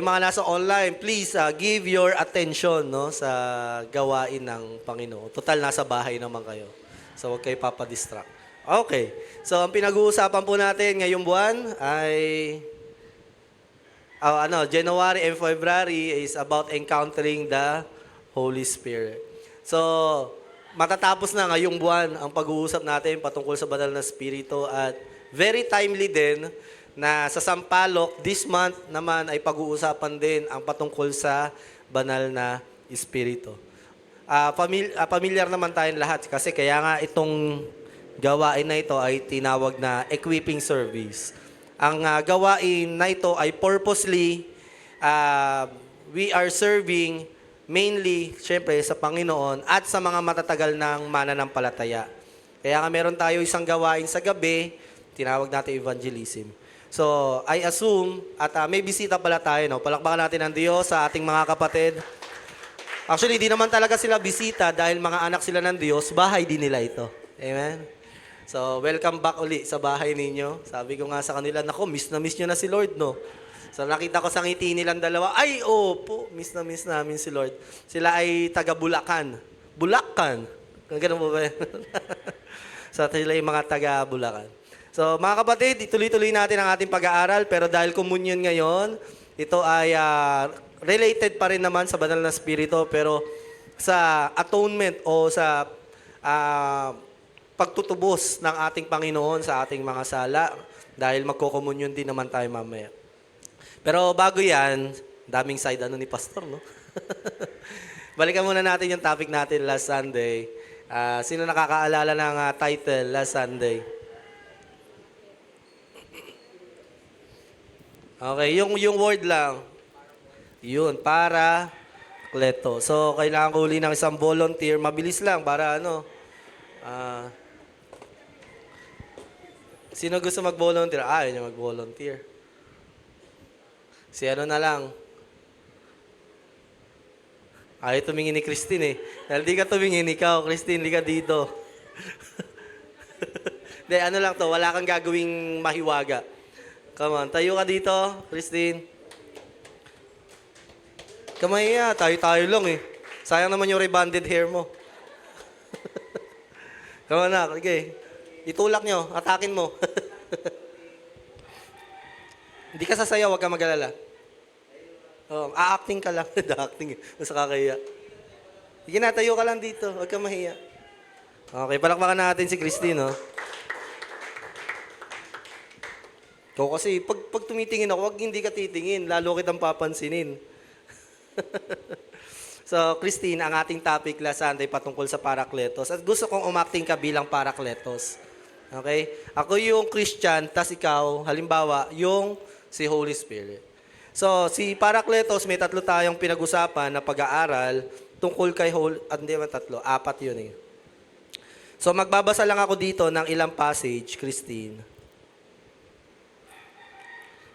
Mga nasa online, please give your attention no sa gawain ng Panginoon. Total nasa bahay naman kayo. So huwag kayo papadistract. Okay. So ang pinag-uusapan po natin ngayong buwan ay January and February is about encountering the Holy Spirit. So matatapos na ngayong buwan ang pag-uusap natin patungkol sa banal na Espiritu at very timely din na sa Sampaloc, this month naman ay pag-uusapan din ang patungkol sa banal na Espiritu. Familiar naman tayong lahat kasi kaya nga itong gawain na ito ay tinawag na equipping service. Ang gawain na ito ay purposely, we are serving mainly, syempre, sa Panginoon at sa mga matatagal ng mananampalataya. Kaya nga meron tayo isang gawain sa gabi, tinawag natin evangelism. So, I assume, at may bisita pala tayo, no? Palakpakan natin ang Diyos sa ating mga kapatid. Actually, di naman talaga sila bisita dahil mga anak sila ng Diyos, bahay din nila ito. Amen? So, welcome back uli sa bahay ninyo. Sabi ko nga sa kanila, nako, miss na miss nyo na si Lord, no? So, nakita ko sa ngiti nilang dalawa, ay, opo, miss na miss namin si Lord. Sila ay taga Bulacan. Bulacan. Ganun po ba yan? So, sila yung mga taga Bulacan. So, mga kapatid, ituloy-tuloy natin ang ating pag-aaral, pero dahil communion ngayon, ito ay related pa rin naman sa banal na Espiritu, pero sa atonement o sa pagtutubos ng ating Panginoon sa ating mga sala, dahil magko-communion din naman tayo mamaya. Pero bago yan, daming side ni Pastor, no? Balikan muna natin yung topic natin last Sunday. Sino nakakaalala ng title last Sunday? Okay, yung word lang. Yun, para kleto. So, kailangan ko uli ng isang volunteer. Mabilis lang para sino gusto mag-volunteer? Yun yung mag-volunteer. Si na lang. Ayaw tumingin ni Christine eh. Dahil di ka tumingin, ikaw, Christine, di ka dito. Hindi, lang to, wala kang gagawing mahiwaga. Come on, tayo ka dito, Christine. Kamaya, tayo lang eh. Sayang naman yung rebonded hair mo. Come on na, okay. Itulak nyo, atakin mo. Hindi ka sasayaw, huwag ka mag-alala. A-acting ka lang. Da-acting eh. Mas kakaya. Sige na, tayo ka lang dito. Huwag ka mahiya. Okay, palakpakan natin si Christine, no? Ikaw kasi, pag tumitingin ako, wag hindi ka titingin. Lalo kitang papansinin. So, Christine, ang ating topic last Sunday patungkol sa Parakletos. At gusto kong umakting ka bilang Parakletos. Okay? Ako yung Christian, tas ikaw, halimbawa, yung si Holy Spirit. So, si Parakletos, may tatlo tayong pinag-usapan na pag-aaral tungkol kay hindi man tatlo, apat yun eh. So, magbabasa lang ako dito ng ilang passage, Christine.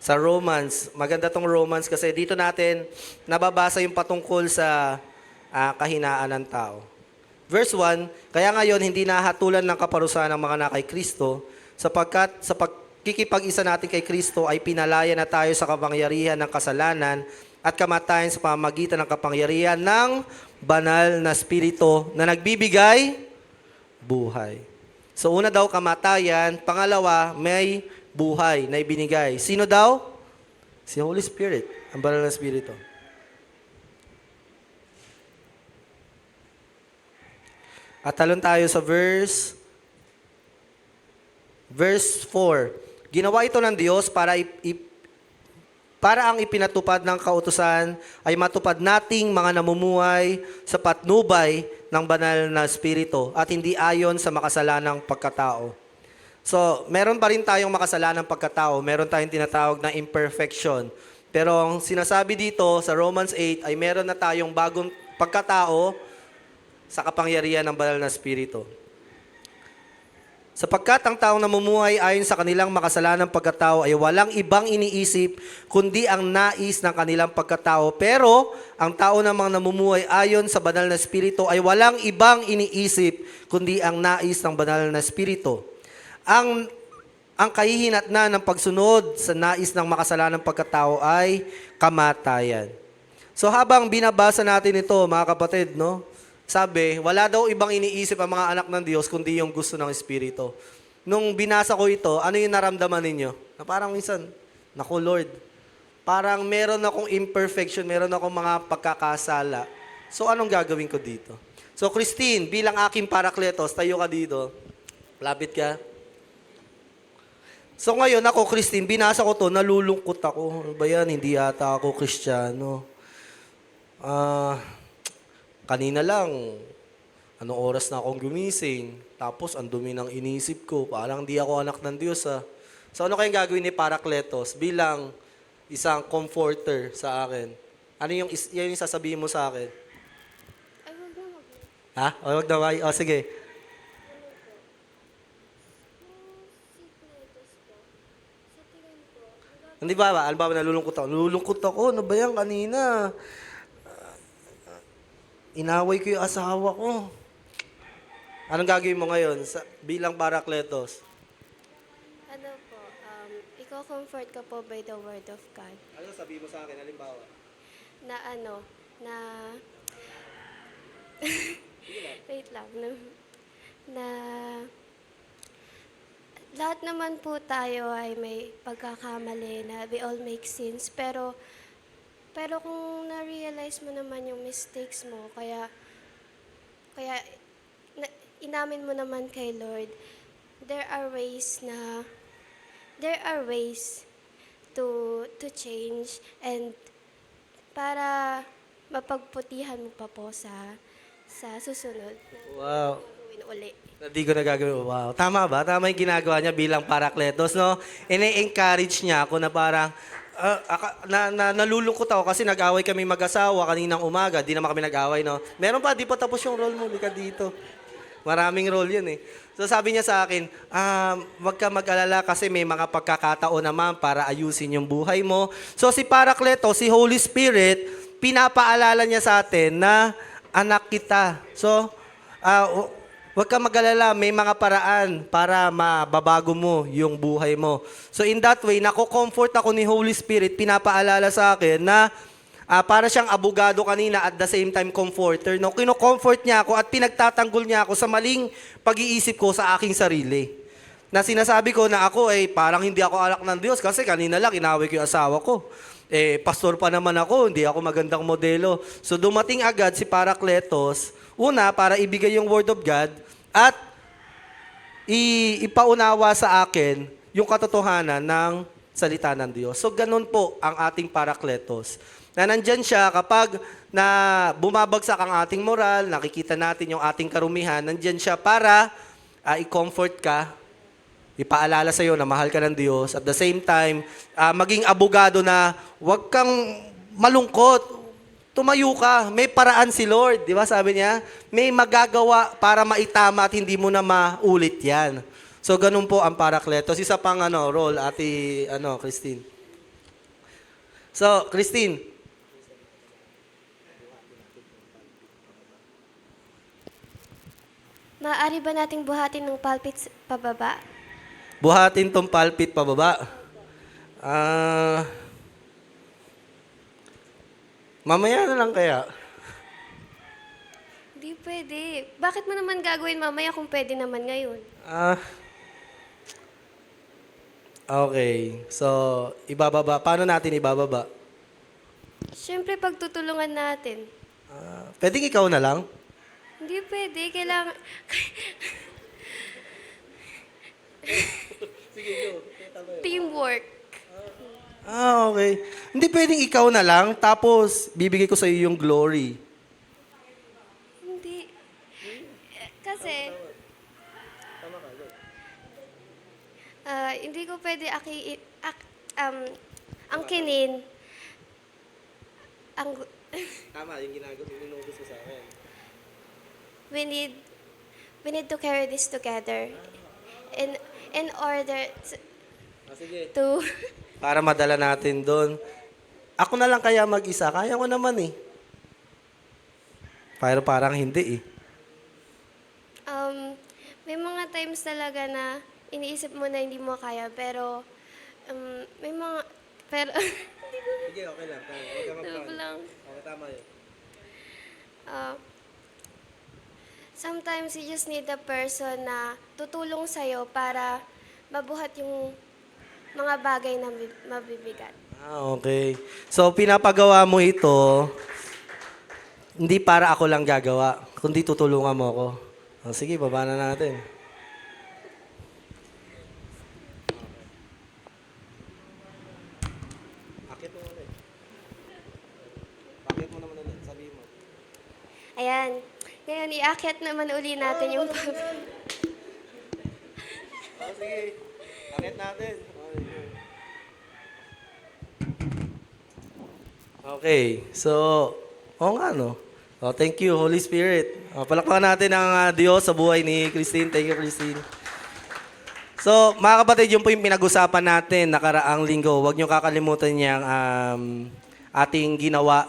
Sa Romans, maganda tong Romans kasi dito natin nababasa yung patungkol sa kahinaan ng tao. Verse 1, kaya ngayon hindi nahatulan ng kaparusahan ng mga na kay Kristo sapagkat sa pagkikipag-isa natin kay Kristo ay pinalaya na tayo sa kapangyarihan ng kasalanan at kamatayan sa pamamagitan ng kapangyarihan ng banal na Espiritu na nagbibigay buhay. So una daw kamatayan, pangalawa may buhay na ibinigay. Sino daw? Si Holy Spirit, ang banal na Espiritu. At talon tayo sa verse 4. Ginawa ito ng Diyos para ang ipinatupad ng kautusan ay matupad nating mga namumuhay sa patnubay ng banal na Espiritu at hindi ayon sa makasalanang pagkatao. So, meron pa rin tayong makasalanang pagkatao. Meron tayong tinatawag na imperfection. Pero ang sinasabi dito sa Romans 8 ay meron na tayong bagong pagkatao sa kapangyarihan ng banal na Espiritu. Sapagkat ang taong namumuhay ayon sa kanilang makasalanang pagkatao ay walang ibang iniisip kundi ang nais ng kanilang pagkatao. Pero ang tao namang namumuhay ayon sa banal na Espiritu ay walang ibang iniisip kundi ang nais ng banal na Espiritu. Ang ang kahihinatnan ng pagsunod sa nais ng makasalanang pagkatao ay kamatayan. So habang binabasa natin ito, mga kapatid, no? Sabi, wala daw ibang iniisip ang mga anak ng Diyos kundi yung gusto ng Espiritu. Nung binasa ko ito, ano yung naramdaman ninyo? Na parang minsan, naku Lord, parang meron akong imperfection, meron akong mga pagkakasala. So anong gagawin ko dito? So Christine, bilang aking parakletos, tayo ka dito. Lapit ka. So ngayon ako, Christine, binasa ko to, nalulungkot ako. Ano ba yan? Hindi yata ako Kristiyano. Kanina lang, anong oras na akong gumising. Tapos ang dumi ng inisip ko. Parang di ako anak ng Diyos So ano kayang gagawin ni Parakletos bilang isang comforter sa akin? Ano yung, yan yung sasabihin mo sa akin? Ay, wag na wag. Ha? O, wag na, wag. O, sige. Sa tingin ko, Hindi ba? Alam ba, nalulungkot ako. Nalulungkot ako. Ano ba yan kanina? Inaway ko yung asawa ko. Anong gagawin mo ngayon bilang Parakletos? ano po, i-comfort ko po by the word of God. Ano sabihin mo sa akin? Halimbawa? Na ano, na, wait lang, na lahat naman po tayo ay may pagkakamali na we all make sins, pero kung na-realize mo naman yung mistakes mo, kaya inamin mo naman kay Lord, there are ways to change and para mapagputihan mo pa po sa susunod na Wow. gawin uli. Hindi ko na gagawin. Wow. Tama ba? Tama yung ginagawa niya bilang Parakletos, no? Ine-encourage niya ako na parang, nalulungkot ako kasi nag-away kami mag-asawa kaninang umaga. Di naman kami nag-away, no? Meron pa, di pa tapos yung role mo. Di ka dito. Maraming role yun, eh. So sabi niya sa akin, wag ka mag-alala kasi may mga pagkakataon naman para ayusin yung buhay mo. So si Parakletos, si Holy Spirit, pinapaalala niya sa atin na anak kita. So, huwag ka mag-alala, may mga paraan para mababago mo yung buhay mo. So in that way, nako-comfort ako ni Holy Spirit, pinapaalala sa akin na para siyang abogado kanina at the same time comforter. No? Kino-comfort niya ako at pinagtatanggol niya ako sa maling pag-iisip ko sa aking sarili. Na sinasabi ko na ako ay parang hindi ako anak ng Diyos kasi kanina lang inaway ko yung asawa ko. Pastor pa naman ako, hindi ako magandang modelo. So dumating agad si Parakletos, una para ibigay yung word of God at ipaunawa sa akin yung katotohanan ng salita ng Diyos. So ganun po ang ating Parakletos. Na nandyan siya kapag na bumabagsak ang ating moral, nakikita natin yung ating karumihan, nandyan siya para i-comfort ka, ipaalala sa iyo na mahal ka ng Diyos. At the same time, maging abogado na huwag kang malungkot. Tumayo ka. May paraan si Lord. Di ba sabi niya? May magagawa para maitama at hindi mo na maulit yan. So, ganun po ang Parakletos. Isa pang role, Ate Christine. So, Christine. Maaari ba nating buhatin ng pulpit pababa? Buhatin tong pulpit pababa. Mamaya na lang kaya. Hindi pwede. Bakit mo naman gagawin mamaya kung pwede naman ngayon? Okay. So, ibababa. Paano natin ibababa? Siyempre, pagtutulungan natin. Pwedeng ikaw na lang? Hindi pwede. Kailangan... Teamwork. Okay. Hindi pwedeng ikaw na lang, tapos bibigay ko sa iyo yung glory. Hindi. Kasi... hindi ko pwede angkinin ang Tama, yung ginagawa, yung inutos mo sa akin. we need to carry this together in order Sige. to Para madala natin doon. Ako na lang kaya mag-isa. Kaya ko naman eh. Pero parang hindi eh. may mga times talaga na iniisip mo na hindi mo kaya, pero may mga, pero, Sige, okay lang. Huwag ka Love lang. Okay, tama yun. Uh, sometimes you just need a person na tutulong sa'yo para mabuhat yung mga bagay na mabibigat. Okay. So, pinapagawa mo ito, hindi para ako lang gagawa, kundi tutulungan mo ako. Sige, baba na natin. Akit mo ulit. Akit mo naman ulit, sabihin mo. Ayan. Ngayon, iakyat naman uli natin yung Sige. Akit natin. Okay. So, nga no. Thank you, Holy Spirit. Palakpakan natin ang Diyos sa buhay ni Christine. Thank you, Christine. So, mga kapatid, yun po yung pinag-usapan natin nakaraang linggo. Huwag niyo kakalimutan niyang ating ginawa.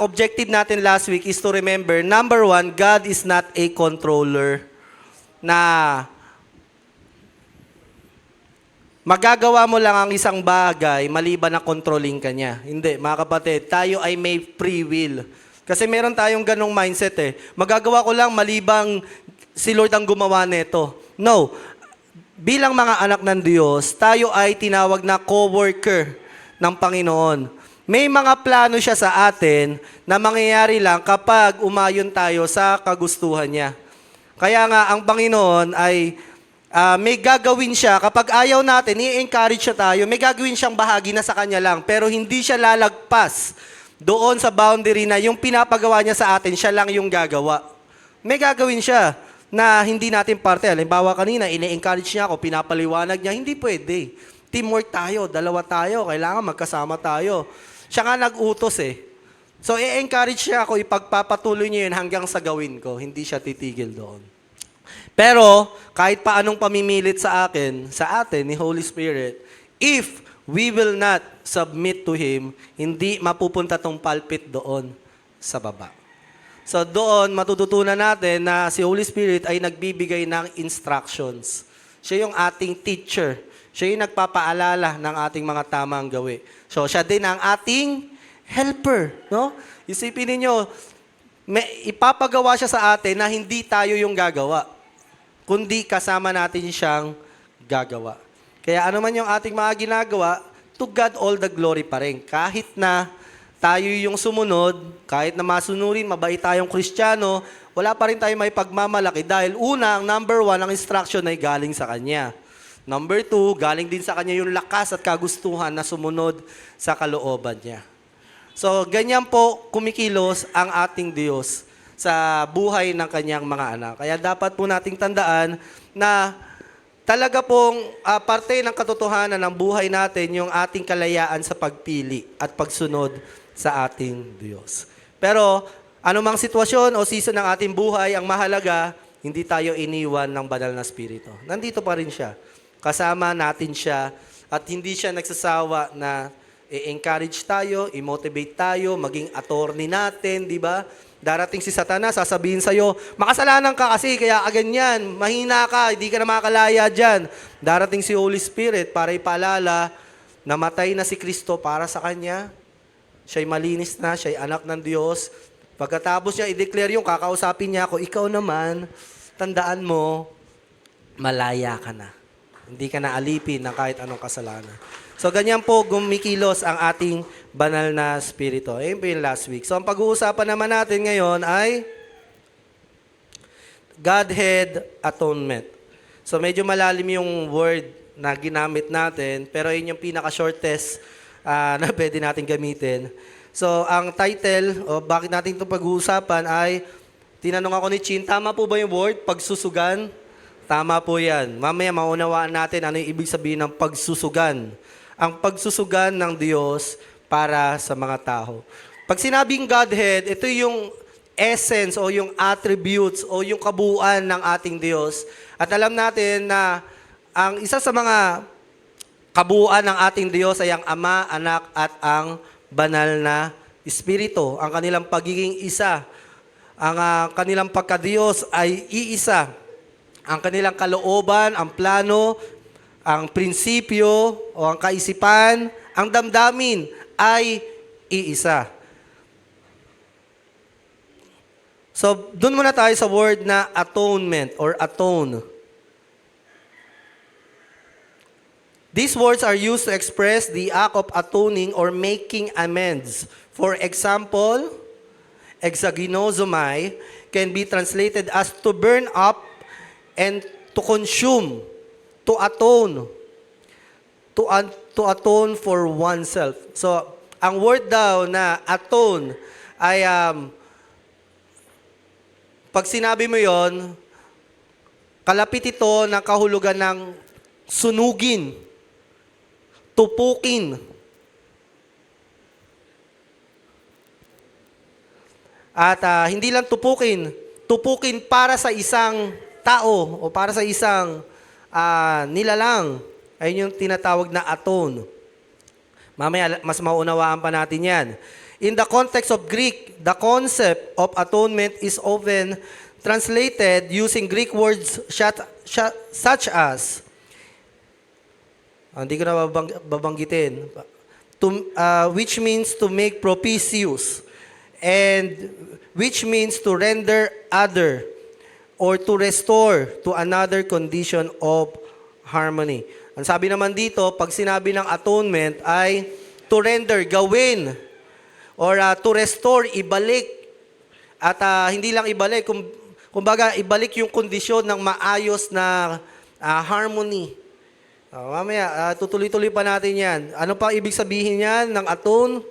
Objective natin last week is to remember, number one, God is not a controller na magagawa mo lang ang isang bagay maliban na controlling ka niya. Hindi, mga kapatid, tayo ay may free will. Kasi meron tayong ganong mindset eh. Magagawa ko lang malibang si Lord ang gumawa nito. No. Bilang mga anak ng Diyos, tayo ay tinawag na co-worker ng Panginoon. May mga plano siya sa atin na mangyayari lang kapag umayon tayo sa kagustuhan niya. Kaya nga, ang Panginoon ay may gagawin siya. Kapag ayaw natin, i-encourage siya tayo, may gagawin siyang bahagi na sa kanya lang. Pero hindi siya lalagpas doon sa boundary na yung pinapagawa niya sa atin, siya lang yung gagawa. May gagawin siya na hindi natin parte. Halimbawa kanina, ine-encourage niya ako, pinapaliwanag niya, hindi pwede. Teamwork tayo, dalawa tayo, kailangan magkasama tayo. Siya nga nag-utos eh. So, i-encourage niya ako, ipagpapatuloy niya yun hanggang sa gawin ko. Hindi siya titigil doon. Pero, kahit pa anong pamimilit sa atin, sa atin ni Holy Spirit, if we will not submit to Him, hindi mapupunta tong pulpit doon sa baba. So doon, matututunan natin na si Holy Spirit ay nagbibigay ng instructions. Siya yung ating teacher. Siya yung nagpapaalala ng ating mga tamang gawi. So siya din ang ating helper. No? Isipin ninyo, ipapagawa siya sa atin na hindi tayo yung gagawa, kundi kasama natin siyang gagawa. Kaya ano man yung ating mga ginagawa, to God all the glory pa rin. Kahit na tayo yung sumunod, kahit na masunurin, mabait tayong Kristiyano, wala pa rin tayo may pagmamalaki dahil una, ang number one, ang instruction ay galing sa Kanya. Number two, galing din sa Kanya yung lakas at kagustuhan na sumunod sa kalooban niya. So, ganyan po kumikilos ang ating Diyos sa buhay ng Kanyang mga anak. Kaya dapat po nating tandaan na talaga pong parte ng katotohanan ng buhay natin yung ating kalayaan sa pagpili at pagsunod sa ating Diyos. Pero anumang sitwasyon o season ng ating buhay, ang mahalaga, hindi tayo iniwan ng banal na Espiritu. Nandito pa rin siya. Kasama natin siya at hindi siya nagsasawa na i-encourage tayo, i-motivate tayo, maging attorney natin, di ba? Darating si Satanas, sasabihin sa'yo, makasalanan ka kasi, kaya ganyan, mahina ka, hindi ka na makakalaya dyan. Darating si Holy Spirit para ipaalala, namatay na si Kristo para sa Kanya. Siya'y malinis na, siya'y anak ng Diyos. Pagkatapos niya i-declare yung, kakausapin niya ako, ikaw naman, tandaan mo, malaya ka na. Hindi ka na alipin ng kahit anong kasalanan. So, ganyan po gumikilos ang ating banal na spirito. Ayun po yung last week. So, ang pag-uusapan naman natin ngayon ay Godhead Atonement. So, medyo malalim yung word na ginamit natin, pero yun yung pinaka-shortest na pwede natin gamitin. So, ang title, o bakit natin itong pag-uusapan ay, tinanong ako ni Chin, tama po ba yung word, pagsusugan? Tama po yan. Mamaya maunawaan natin ano yung ibig sabihin ng pagsusugan. Ang pagsusugan ng Diyos para sa mga tao. Pag sinabing Godhead, ito yung essence o yung attributes o yung kabuuan ng ating Diyos. At alam natin na ang isa sa mga kabuuan ng ating Diyos ay ang Ama, Anak at ang Banal na Espiritu. Ang kanilang pagiging isa. Ang kanilang pagka-Diyos ay iisa. ang kanilang kalooban, ang plano, ang prinsipyo o ang kaisipan, ang damdamin ay iisa. So, doon muna tayo sa word na atonement or atone. These words are used to express the act of atoning or making amends. For example, exaginosomai can be translated as to burn up and to consume, to atone, to atone for oneself. So, ang word daw na atone ay, pag sinabi mo yon, kalapit ito ng kahulugan ng sunugin, tupukin. At hindi lang tupukin, tupukin para sa isang tao o para sa isang nilalang. Ayun yung tinatawag na atone. Mamaya mas maunawaan pa natin yan. In the context of Greek, the concept of atonement is often translated using Greek words such as, hindi ko na babanggitin, which means to make propitious, and which means to render other, or to restore to another condition of harmony. Ang sabi naman dito, pag sinabi ng atonement ay to render, gawin, or to restore, ibalik. At hindi lang ibalik, kumbaga ibalik yung kondisyon ng maayos na harmony. Mamaya, tutuloy-tuloy pa natin yan. Ano pa ibig sabihin yan ng atone?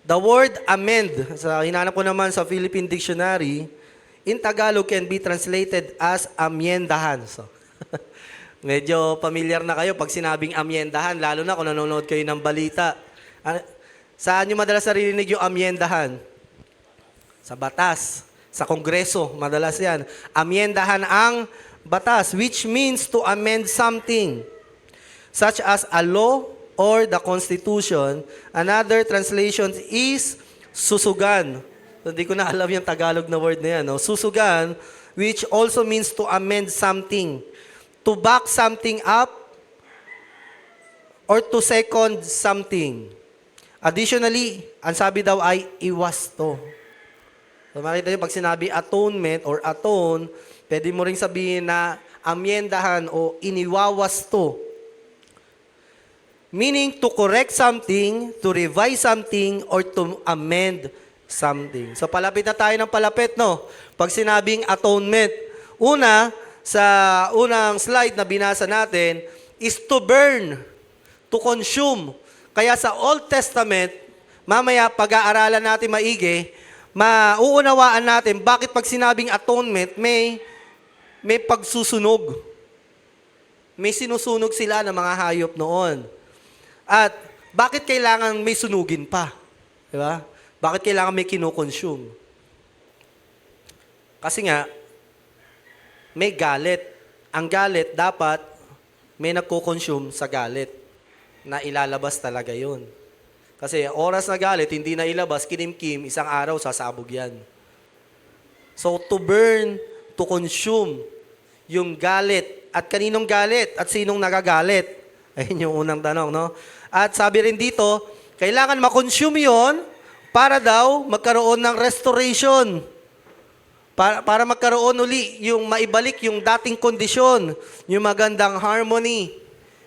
The word amend, hinanap ko naman sa Philippine Dictionary, in Tagalog can be translated as amyendahan. So, medyo familiar na kayo pag sinabing amyendahan, lalo na kung nanonood kayo ng balita. Saan nyo madalas naririnig yung amyendahan? Sa batas, sa kongreso, madalas yan. Amyendahan ang batas, which means to amend something, such as a law or the Constitution. Another translation is susugan. So, hindi ko na alam yung Tagalog na word na yan. No? Susugan, which also means to amend something, to back something up, or to second something. Additionally, ang sabi daw ay iwasto. So, makita nyo, pag sinabi atonement or atone, pwede mo rin sabihin na amyendahan o iniwawasto. Meaning to correct something, to revise something, or to amend something. So palapit na tayo ng palapit, no? Pag sinabing atonement, una, sa unang slide na binasa natin, is to burn, to consume. Kaya sa Old Testament, mamaya pag-aaralan natin maigi, mauunawaan natin bakit pag sinabing atonement, may pagsusunog. May sinusunog sila ng mga hayop noon. At bakit kailangan may sunugin pa? Di ba? Bakit kailangan may kinoconsume? Kasi nga, may galit. Ang galit, dapat may nagko-consume sa galit na ilalabas talaga yun. Kasi oras na galit, hindi na ilabas, kinimkim, isang araw, sasabog yan. So, to burn, to consume, yung galit. At kaninong galit? At sinong nagagalit? Ayun yung unang tanong, no? At sabi rin dito, kailangan makonsume yun para daw magkaroon ng restoration. Para magkaroon uli, yung maibalik yung dating kondisyon, yung magandang harmony.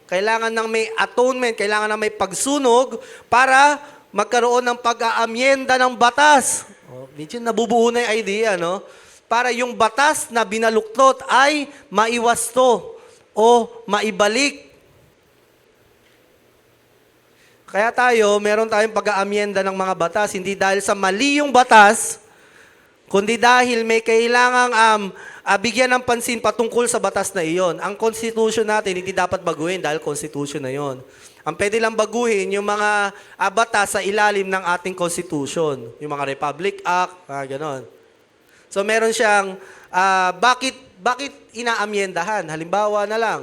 Kailangan ng may atonement, kailangan ng may pagsunog para magkaroon ng pag-aamyenda ng batas. Medyo nabubuo na yung idea, no? Para yung batas na binaluktot ay maiwasto o maibalik. Kaya meron tayong pag-aamyenda ng mga batas, hindi dahil sa mali yung batas, kundi dahil may kailangang bigyan ng pansin patungkol sa batas na iyon. Ang Constitution natin, hindi dapat baguhin dahil Constitution na iyon. Ang pwede lang baguhin yung mga batas sa ilalim ng ating Constitution. Yung mga Republic Act, ganon. So meron siyang, bakit inaamyendahan? Halimbawa na lang,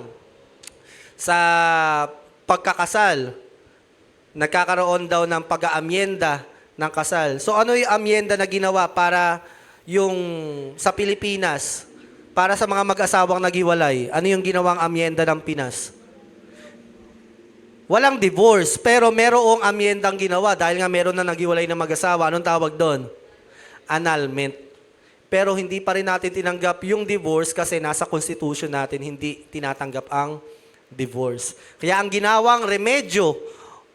sa pagkakasal, nagkakaroon daw ng pag-aamyenda ng kasal. So ano yung amyenda na ginawa para yung sa Pilipinas, para sa mga mag-asawang naghiwalay, ano yung ginawang amyenda ng Pinas? Walang divorce, pero merong amyendang ginawa dahil nga meron na naghiwalay na mag-asawa. Anong tawag doon? Annulment. Pero hindi pa rin natin tinanggap yung divorce kasi nasa constitution natin hindi tinatanggap ang divorce. Kaya ang ginawang remedyo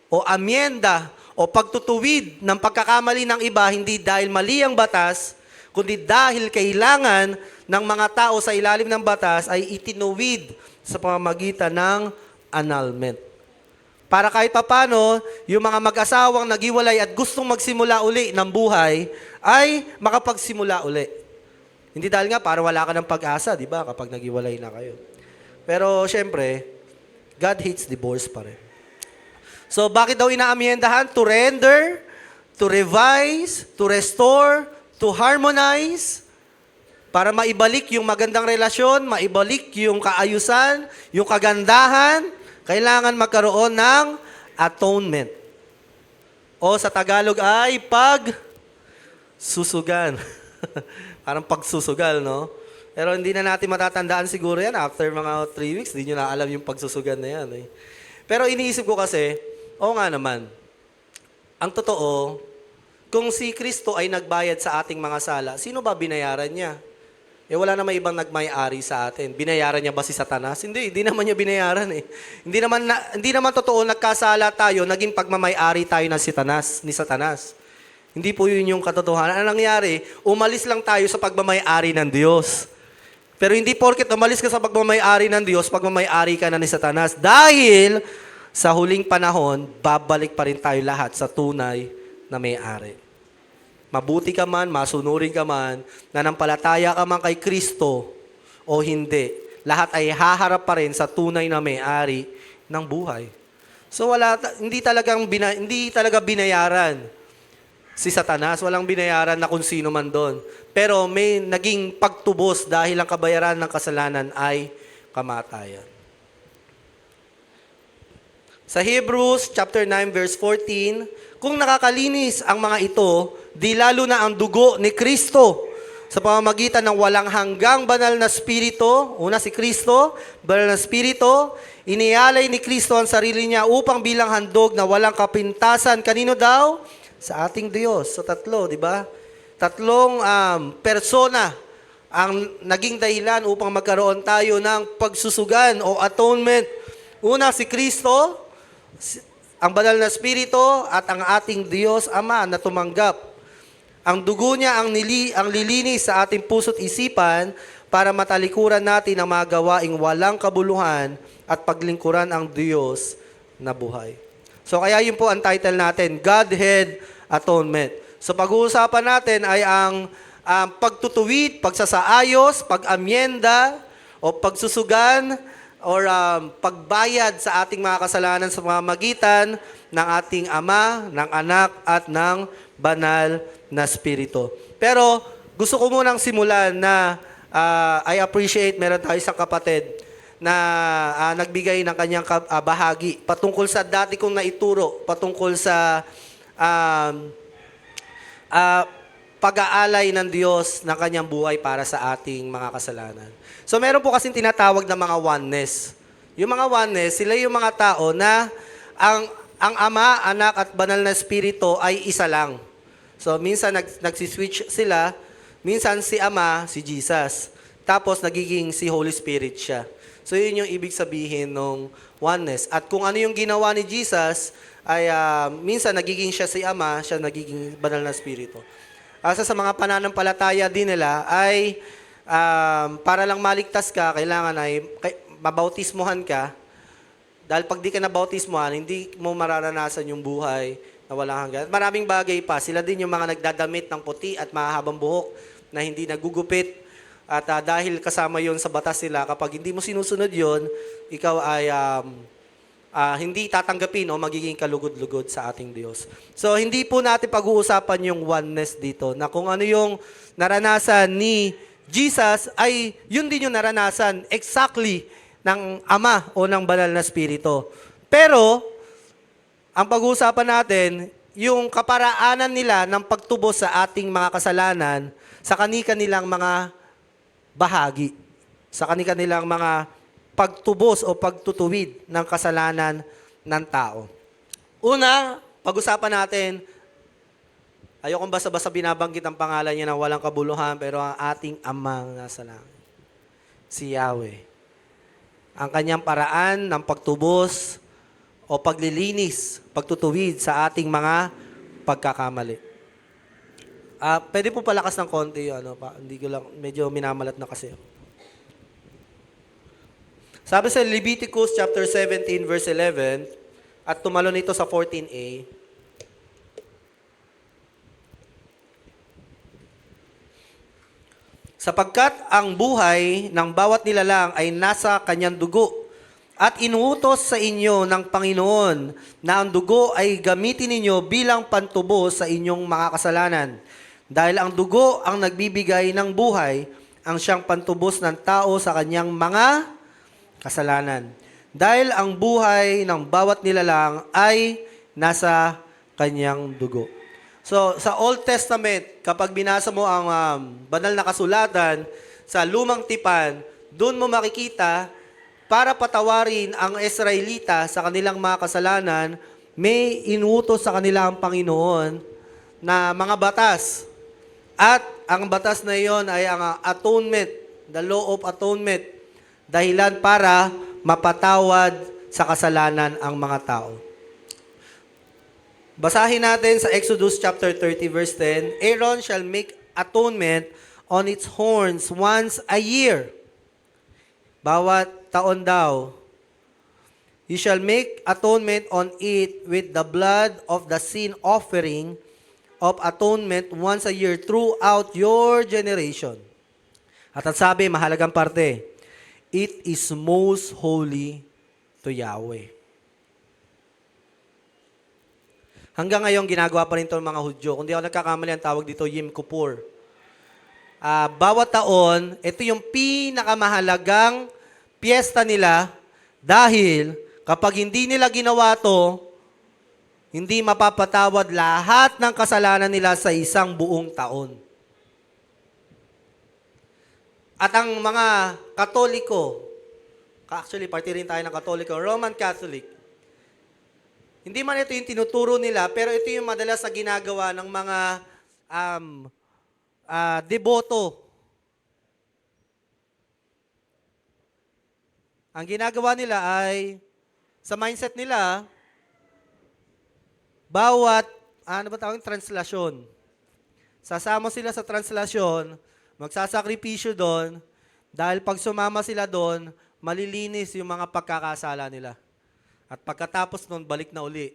o amyenda o pagtutuwid ng pagkakamali ng iba hindi dahil mali ang batas, kundi dahil kailangan ng mga tao sa ilalim ng batas ay itinuwid sa pamamagitan ng annulment. Para kahit papano, yung mga mag-asawang naghiwalay at gustong magsimula uli ng buhay, ay makapagsimula uli. Hindi dahil nga para wala ka ng pag-asa, di ba, kapag naghiwalay na kayo. Pero syempre, God hates divorce pa rin. So bakit daw inaamyendahan? To render, to revise, to restore, to harmonize, para maibalik yung magandang relasyon, maibalik yung kaayusan, yung kagandahan, kailangan magkaroon ng atonement. O sa Tagalog ay pagsusugan. Parang pagsusugal, no? Pero hindi na natin matatandaan siguro yan. After mga 3 weeks, hindi nyo na alam yung pagsusugan na yan. Eh. Pero iniisip ko kasi, oo nga naman, ang totoo, kung si Kristo ay nagbayad sa ating mga sala, sino ba binayaran niya? Eh wala naman ibang nagmay-ari sa atin. Binayaran niya ba si Satanas? Hindi naman niya binayaran eh. Hindi naman totoo nagkasala tayo, naging pagmamay-ari tayo ni Satanas. Hindi po yun yung katotohanan. Ang nangyari, umalis lang tayo sa pagmamay-ari ng Diyos. Pero hindi porket umalis ka sa pagmamay-ari ng Diyos, pagmamay-ari ka na ni Satanas. Dahil sa huling panahon, babalik pa rin tayo lahat sa tunay na may-ari. Mabuti ka man, masunurin ka man, nanampalataya ka man kay Kristo o hindi, lahat ay haharap pa rin sa tunay na may-ari ng buhay. So hindi talaga binayaran si Satanas, walang binayaran na kung sino man doon. Pero may naging pagtubos dahil ang kabayaran ng kasalanan ay kamatayan. Sa Hebrews chapter 9 verse 14, kung nakakalinis ang mga ito, di lalo na ang dugo ni Kristo sa pamamagitan ng walang hanggang banal na spirito, una si Kristo, banal na spirito, inialay ni Kristo ang sarili niya upang bilang handog na walang kapintasan. Kanino daw? Sa ating Diyos. So tatlo, di ba? Tatlong persona ang naging dahilan upang magkaroon tayo ng pagsusugan o atonement. Una si Kristo, ang banal na spirito at ang ating Diyos Ama na tumanggap. Ang dugo niya ang lilinis sa ating puso't isipan para matalikuran natin ang mga gawaing walang kabuluhan at paglingkuran ang Diyos na buhay. So kaya yun po ang title natin, Godhead Atonement. So pag-uusapan natin ay ang pagtutuwid, pagsasaayos, pag-amyenda o pagsusugan or pagbayad sa ating mga kasalanan sa pamamagitan ng ating Ama, ng Anak, at ng Banal na Espiritu. Pero gusto ko munang simulan na I appreciate, meron tayo isang kapatid na nagbigay ng kanyang bahagi patungkol sa dati kong naituro, patungkol sa pag-aalay ng Diyos ng kanyang buhay para sa ating mga kasalanan. So meron po kasing tinatawag na mga oneness. Yung mga oneness, sila yung mga tao na ang Ama, Anak at Banal na Espiritu ay isa lang. So minsan nagsiswitch sila, minsan si Ama, si Jesus. Tapos nagiging si Holy Spirit siya. So yun yung ibig sabihin ng oneness. At kung ano yung ginawa ni Jesus, ay minsan nagiging siya si Ama, siya nagiging Banal na Espiritu. Asa sa mga pananampalataya din nila ay para lang maligtas ka, kailangan ay mabautismuhan ka. Dahil pag di ka nabautismuhan, hindi mo mararanasan yung buhay na walang hanggan. Maraming bagay pa. Sila din yung mga nagdadamit ng puti at mahahabang buhok na hindi nagugupit. At dahil kasama yon sa batas nila, kapag hindi mo sinusunod yon, ikaw ay hindi tatanggapin o magiging kalugod-lugod sa ating Diyos. So, hindi po natin pag-uusapan yung oneness dito, na kung ano yung naranasan ni Jesus, ay yun din yung naranasan exactly ng Ama o ng Banal na Espiritu. Pero, ang pag-uusapan natin, yung kaparaanan nila ng pagtubos sa ating mga kasalanan sa kani-kanilang mga bahagi. sa kanilang mga pagtubos o pagtutuwid ng kasalanan ng tao. Una, pag-usapan natin, ayokong basta-basta binabanggit ang pangalan niya ng walang kabuluhan, pero ang ating amang nasa langit, si Yahweh. Ang kanyang paraan ng pagtubos o paglilinis, pagtutuwid sa ating mga pagkakamali. Pwede po palakas ng konti, hindi ko lang, medyo minamalat na kasi. Sabi sa Leviticus chapter 17 verse 11, at tumalon ito sa 14a, sapagkat ang buhay ng bawat nilalang ay nasa kanyang dugo, at inuutos sa inyo ng Panginoon na ang dugo ay gamitin ninyo bilang pantubos sa inyong mga kasalanan. Dahil ang dugo ang nagbibigay ng buhay, ang siyang pantubos ng tao sa kanyang mga kasalanan. Dahil ang buhay ng bawat nilalang ay nasa kanyang dugo. So, sa Old Testament, kapag binasa mo ang banal na kasulatan sa Lumang Tipan, doon mo makikita, para patawarin ang Israelita sa kanilang mga kasalanan, may inutos sa kanila ang Panginoon na mga batas. At ang batas na iyon ay ang atonement, the law of atonement, dahilan para mapatawad sa kasalanan ang mga tao. Basahin natin sa Exodus chapter 30 verse 10, Aaron shall make atonement on its horns once a year. Bawat taon daw. You shall make atonement on it with the blood of the sin offering of atonement once a year throughout your generation. At ang sabi, mahalagang parte, it is most holy to Yahweh. Hanggang ngayon, ginagawa pa rin ito ng mga Hudyo. Kung di ako nagkakamali, ang tawag dito, Yom Kippur. Bawat taon, ito yung pinakamahalagang piyesta nila dahil kapag hindi nila ginawa to, hindi mapapatawad lahat ng kasalanan nila sa isang buong taon. At ang mga Katoliko, actually, party rin tayo ng Katoliko, Roman Catholic, hindi man ito yung tinuturo nila, pero ito yung madalas na ginagawa ng mga deboto. Ang ginagawa nila ay, sa mindset nila, bawat, translasyon. Sasama sila sa translasyon, magsasakripisyo doon, dahil pag sumama sila doon, malilinis yung mga pagkakasala nila. At pagkatapos noon, balik na uli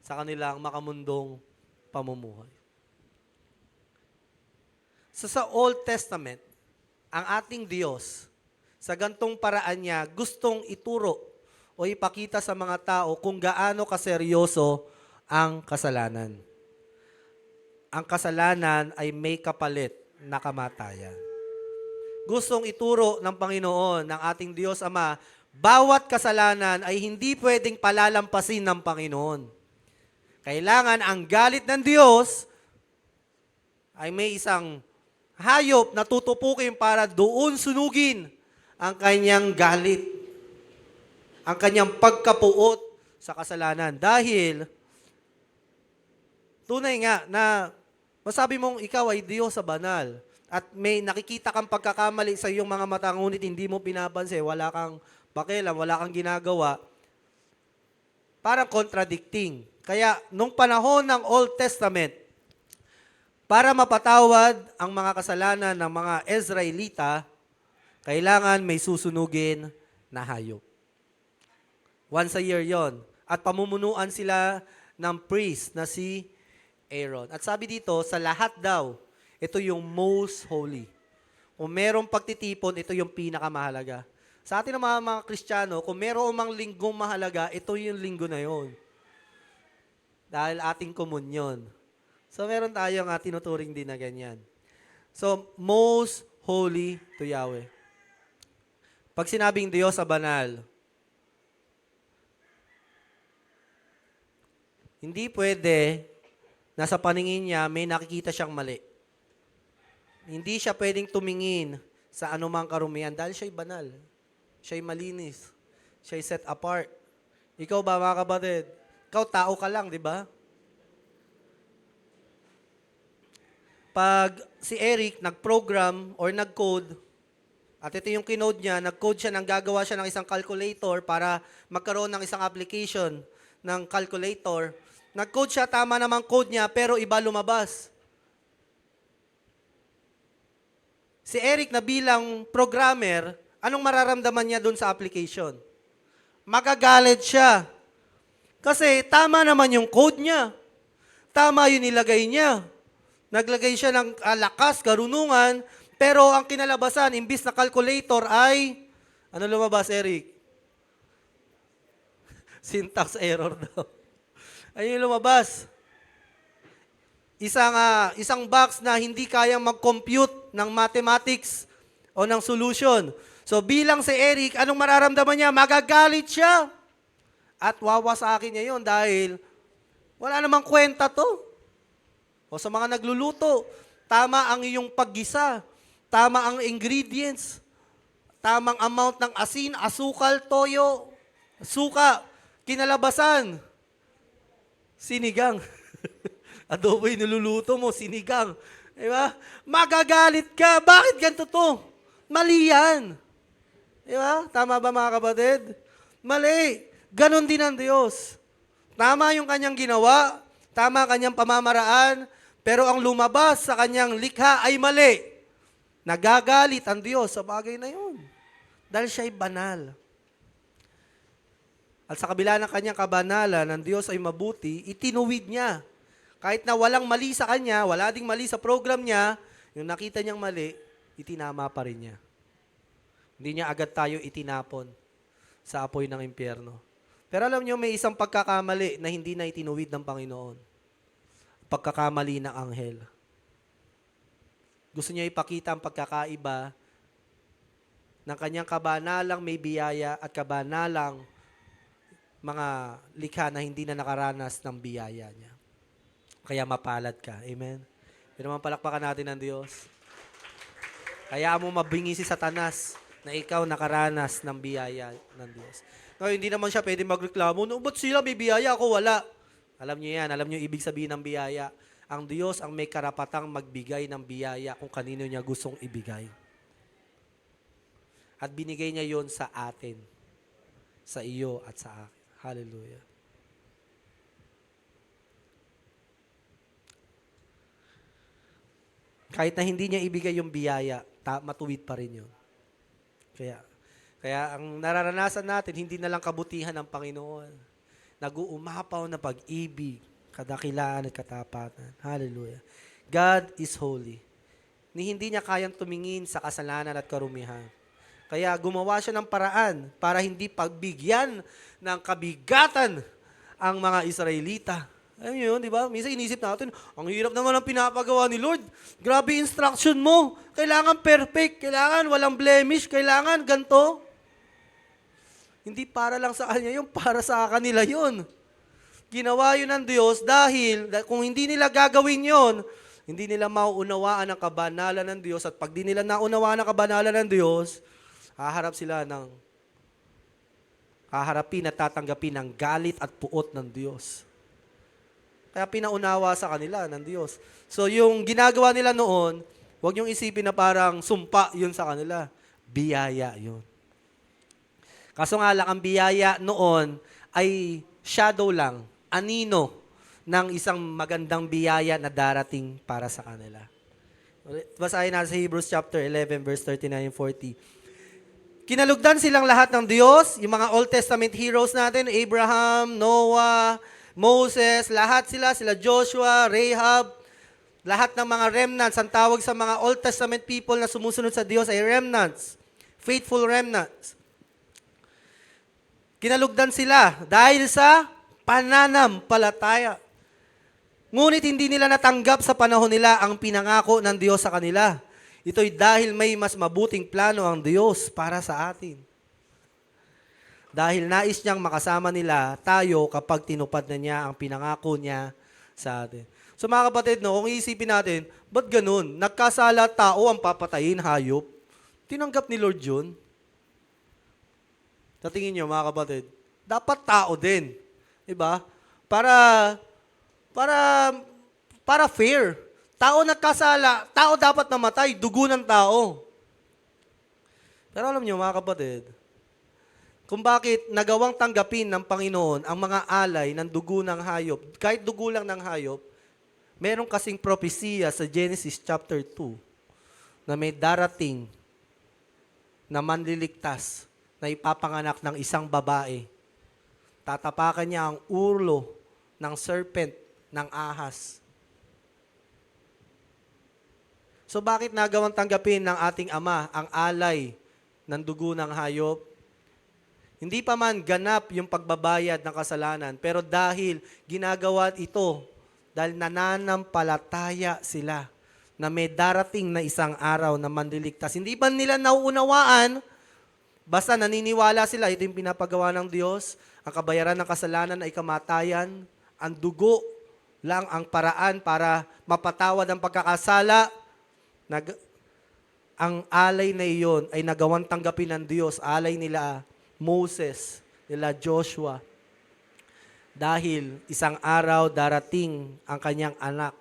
sa kanilang makamundong pamumuhay. So sa Old Testament, ang ating Diyos, sa gantong paraan niya, gustong ituro o ipakita sa mga tao kung gaano kaseryoso ang kasalanan. Ang kasalanan ay may kapalit na kamatayan. Gustong ituro ng Panginoon, ng ating Diyos Ama, bawat kasalanan ay hindi pwedeng palalampasin ng Panginoon. Kailangan ang galit ng Diyos ay may isang hayop na tutupukin para doon sunugin ang kanyang galit, ang kanyang pagkapuot sa kasalanan. Dahil, tunay nga na masabi mong ikaw ay Diyos sa banal at may nakikita kang pagkakamali sa iyong mga mata, ngunit hindi mo pinapansin, wala kang pakialam, wala kang ginagawa, parang contradicting. Kaya, nung panahon ng Old Testament, para mapatawad ang mga kasalanan ng mga Israelita, kailangan may susunugin na hayop. Once a year yon. At pamumunuan sila ng priest na si Aaron. At sabi dito, sa lahat daw, ito yung most holy. Kung merong pagtitipon, ito yung pinakamahalaga. Sa atin ng mga Kristiyano, kung merong mang linggong mahalaga, ito yung linggo na yon. Dahil ating komunyon. So meron tayong tinuturing din na ganyan. So, most holy to Yahweh. Pag sinabing Diyos sa banal, hindi pwede na sa paningin niya may nakikita siyang mali. Hindi siya pwedeng tumingin sa anumang karumihan dahil siya'y banal. Siya'y malinis. Siya'y set apart. Ikaw ba, mga kapatid? Ikaw, tao ka lang, di ba? Pag si Eric nag-program or nag-code, at ito yung kinode niya, nag-code siya, gagawa siya ng isang calculator para magkaroon ng isang application ng calculator. Nag-code siya, tama namang code niya, pero iba lumabas. Si Eric na bilang programmer, anong mararamdaman niya dun sa application? Magagalit siya. Kasi tama naman yung code niya. Tama yung nilagay niya. Naglagay siya ng lakas, karunungan, pero ang kinalabasan, imbis na calculator ay, ano lumabas, Eric? Syntax error daw. Ayun yung lumabas. Isang box na hindi kayang mag-compute ng mathematics o ng solution. So bilang si Eric, anong mararamdaman niya? Magagalit siya. At wawasakin niya yun dahil wala namang kwenta to. O sa mga nagluluto, tama ang iyong paggisa, tama ang ingredients, tamang amount ng asin, asukal, toyo, suka, kinalabasan, sinigang. Adobo yung niluluto mo, sinigang. Diba? Magagalit ka. Bakit ganito to? Mali yan. Diba? Tama ba mga kapatid? Mali. Ganon din ang Diyos. Tama yung kanyang ginawa, tama kanyang pamamaraan, pero ang lumabas sa kanyang likha ay mali. Nagagalit ang Diyos sa bagay na yun. Dahil siya ay banal. At sa kabila ng kanyang kabanalan, ang Diyos ay mabuti, itinuwid niya. Kahit na walang mali sa kanya, wala ding mali sa program niya, yung nakita niyang mali, itinama pa rin niya. Hindi niya agad tayo itinapon sa apoy ng impyerno. Pero alam niyo, may isang pagkakamali na hindi na itinuwid ng Panginoon. Pagkakamali ng anghel. Gusto niya ipakita ang pagkakaiba ng kanyang kabanalang may biyaya at kabanalang mga likha na hindi na nakaranas ng biyaya niya. Kaya mapalad ka. Amen? Pero naman palakpakan natin ang Diyos. Kaya mo mabingi si Satanas na ikaw nakaranas ng biyaya ng Diyos. Ngayon, hindi naman siya pwede magreklamo, no, ba't sila may biyaya, ako wala? Alam niyo yan, alam niyo ibig sabihin ng biyaya. Ang Diyos ang may karapatang magbigay ng biyaya kung kanino niya gustong ibigay. At binigay niya yon sa atin, sa iyo at sa akin. Hallelujah. Kahit na hindi niya ibigay yung biyaya, matuwid pa rin yun. Kaya ang nararanasan natin, hindi na lang kabutihan ng Panginoon. Nag-uumapaw na pag-ibig, kadakilaan at katapatan. Hallelujah. God is holy. Hindi niya kayang tumingin sa kasalanan at karumihan. Kaya gumawa siya ng paraan para hindi pagbigyan ng kabigatan ang mga Israelita. Alam niyo yun, di ba? Minsan inisip natin, ang hirap naman ang pinapagawa ni Lord. Grabe instruction mo. Kailangan perfect. Kailangan walang blemish. Kailangan ganito. Hindi para lang sa kanya yun, para sa kanila yun. Ginawa yun ng Diyos dahil kung hindi nila gagawin yun, hindi nila mauunawaan ang kabanalan ng Diyos. At pag di nila naunawaan ang kabanalan ng Diyos, haharapin at tatanggapin ang galit at puot ng Diyos. Kaya pinaunawa sa kanila ng Diyos. So yung ginagawa nila noon, huwag niyong isipin na parang sumpa yun sa kanila. Biyaya yun. Kaso nga lang, ang biyaya noon ay shadow lang, anino ng isang magandang biyaya na darating para sa kanila. Basahin natin sa Hebrews chapter 11, verse 39 and 40. Kinalugdan silang lahat ng Diyos, yung mga Old Testament heroes natin, Abraham, Noah, Moses, lahat sila Joshua, Rahab, lahat ng mga remnants. Ang tawag sa mga Old Testament people na sumusunod sa Diyos ay remnants, faithful remnants. Kinalugdan sila dahil sa pananampalataya. Ngunit hindi nila natanggap sa panahon nila ang pinangako ng Diyos sa kanila. Ito'y dahil may mas mabuting plano ang Diyos para sa atin. Dahil nais niyang makasama nila tayo kapag tinupad na niya ang pinangako niya sa atin. So mga kapatid, no, kung iisipin natin, ba't ganun? Nagkasala tao ang papatayin, hayop? Tinanggap ni Lord yun? Sa tingin nyo, mga kapatid, dapat tao din. Diba? Para, para, para fair. Tao nagkasala, tao dapat namatay, dugo ng tao. Pero alam nyo, mga kapatid, kung bakit nagawang tanggapin ng Panginoon ang mga alay ng dugo ng hayop, kahit dugo lang ng hayop, meron kasing propesiya sa Genesis chapter 2 na may darating na manliligtas na ipapanganak ng isang babae. Tatapakan niya ang ulo ng serpent ng ahas. So bakit nagawang tanggapin ng ating Ama ang alay ng dugo ng hayop? Hindi pa man ganap yung pagbabayad ng kasalanan, pero dahil ginagawa ito, dahil nananampalataya sila na may darating na isang araw na manliligtas. Hindi pa nila nauunawaan, basta naniniwala sila, ito yung pinapagawa ng Diyos, ang kabayaran ng kasalanan ay kamatayan, ang dugo lang ang paraan para mapatawad ang pagkakasala. Ang alay na iyon ay nagawang tanggapin ng Diyos, alay nila Moses, nila Joshua, dahil isang araw darating ang kanyang anak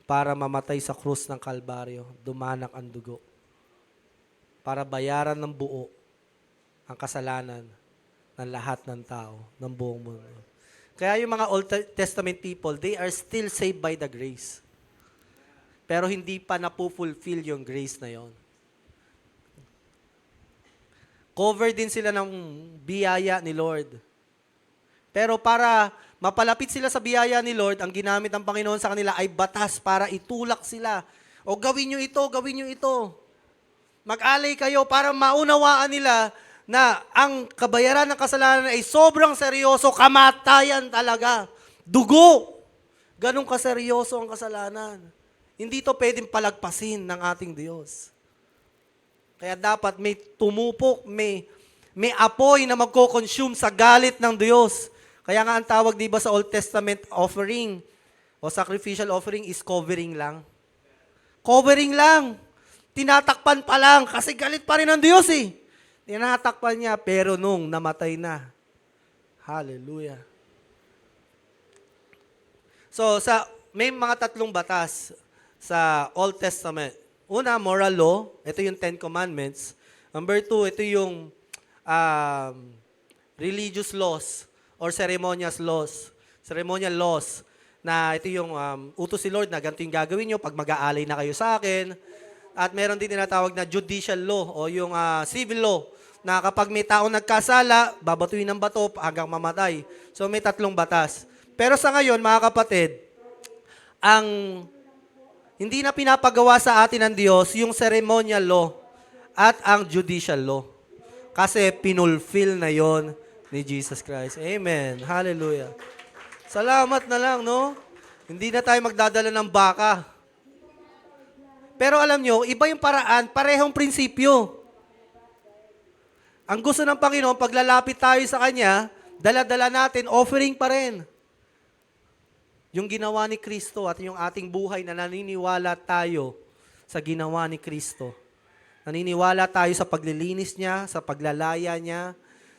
para mamatay sa krus ng Kalbaryo, dumanak ang dugo, para bayaran ng buo ang kasalanan ng lahat ng tao, ng buong mundo. Kaya yung mga Old Testament people, they are still saved by the grace. Pero hindi pa napufulfill yung grace na yon. Cover din sila ng biyaya ni Lord. Pero para mapalapit sila sa biyaya ni Lord, ang ginamit ng Panginoon sa kanila ay batas para itulak sila. O gawin nyo ito, gawin nyo ito. Mag-alay kayo para maunawaan nila na ang kabayaran ng kasalanan ay sobrang seryoso, kamatayan talaga. Dugo. Ganun kaseryoso ang kasalanan. Hindi to pwedeng palagpasin ng ating Diyos. Kaya dapat may tumupok, may apoy na magko-consume sa galit ng Diyos. Kaya nga ang tawag, di ba, sa Old Testament offering o sacrificial offering is covering lang. Covering lang. Tinatakpan pa lang kasi galit pa rin ng Diyos eh. Tinatakpan niya pero nung namatay na. Hallelujah. So, may mga tatlong batas sa Old Testament. Una, moral law. Ito yung 10 Commandments. Number 2, ito yung religious laws or ceremonial laws. Ceremonial laws na ito yung utos si Lord na ganito yung gagawin nyo pag mag-aalay na kayo sa akin. At meron din tinatawag na judicial law o yung civil law na kapag may tao nagkasala, babatuin ng bato hanggang mamatay. So may tatlong batas. Pero sa ngayon, mga kapatid, ang hindi na pinapagawa sa atin ng Diyos yung ceremonial law at ang judicial law. Kasi pinulfill na yon ni Jesus Christ. Amen. Hallelujah. Salamat na lang, no? Hindi na tayo magdadala ng baka. Pero alam nyo, iba yung paraan, parehong prinsipyo. Ang gusto ng Panginoon, paglalapit tayo sa Kanya, dala-dala natin, offering pa rin. Yung ginawa ni Kristo at yung ating buhay na naniniwala tayo sa ginawa ni Kristo. Naniniwala tayo sa paglilinis niya, sa paglalaya niya,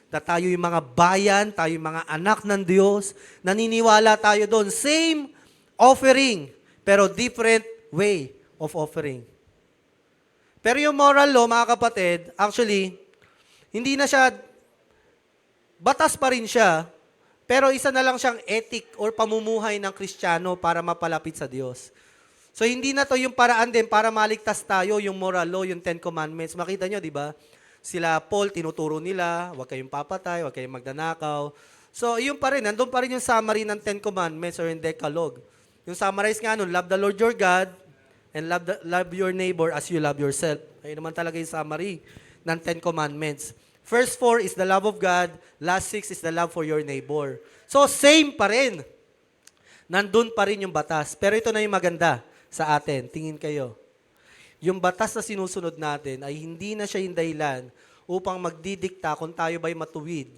na tayo yung mga bayan, tayo yung mga anak ng Diyos. Naniniwala tayo doon. Same offering, pero different way of offering. Pero yung moral law, mga kapatid, actually, hindi na siya, batas pa rin siya, pero isa na lang siyang ethic or pamumuhay ng Kristiyano para mapalapit sa Diyos. So, hindi na to yung paraan din para maligtas tayo, yung moral law, yung 10 Commandments. Makita nyo, di ba? Sila Paul, tinuturo nila, huwag kayong papatay, huwag kayong magdanakaw. So, yun pa rin, nandun pa rin yung summary ng 10 Commandments or yung Decalogue. Yung summarize nga nun, love the Lord your God and love your neighbor as you love yourself. Ayun naman talaga yung summary ng 10 Commandments. First 4 is the love of God. Last 6 is the love for your neighbor. So, same pa rin. Nandun pa rin yung batas. Pero ito na yung maganda sa atin. Tingin kayo. Yung batas na sinusunod natin ay hindi na siya yung dahilan upang magdidikta kung tayo ba'y matuwid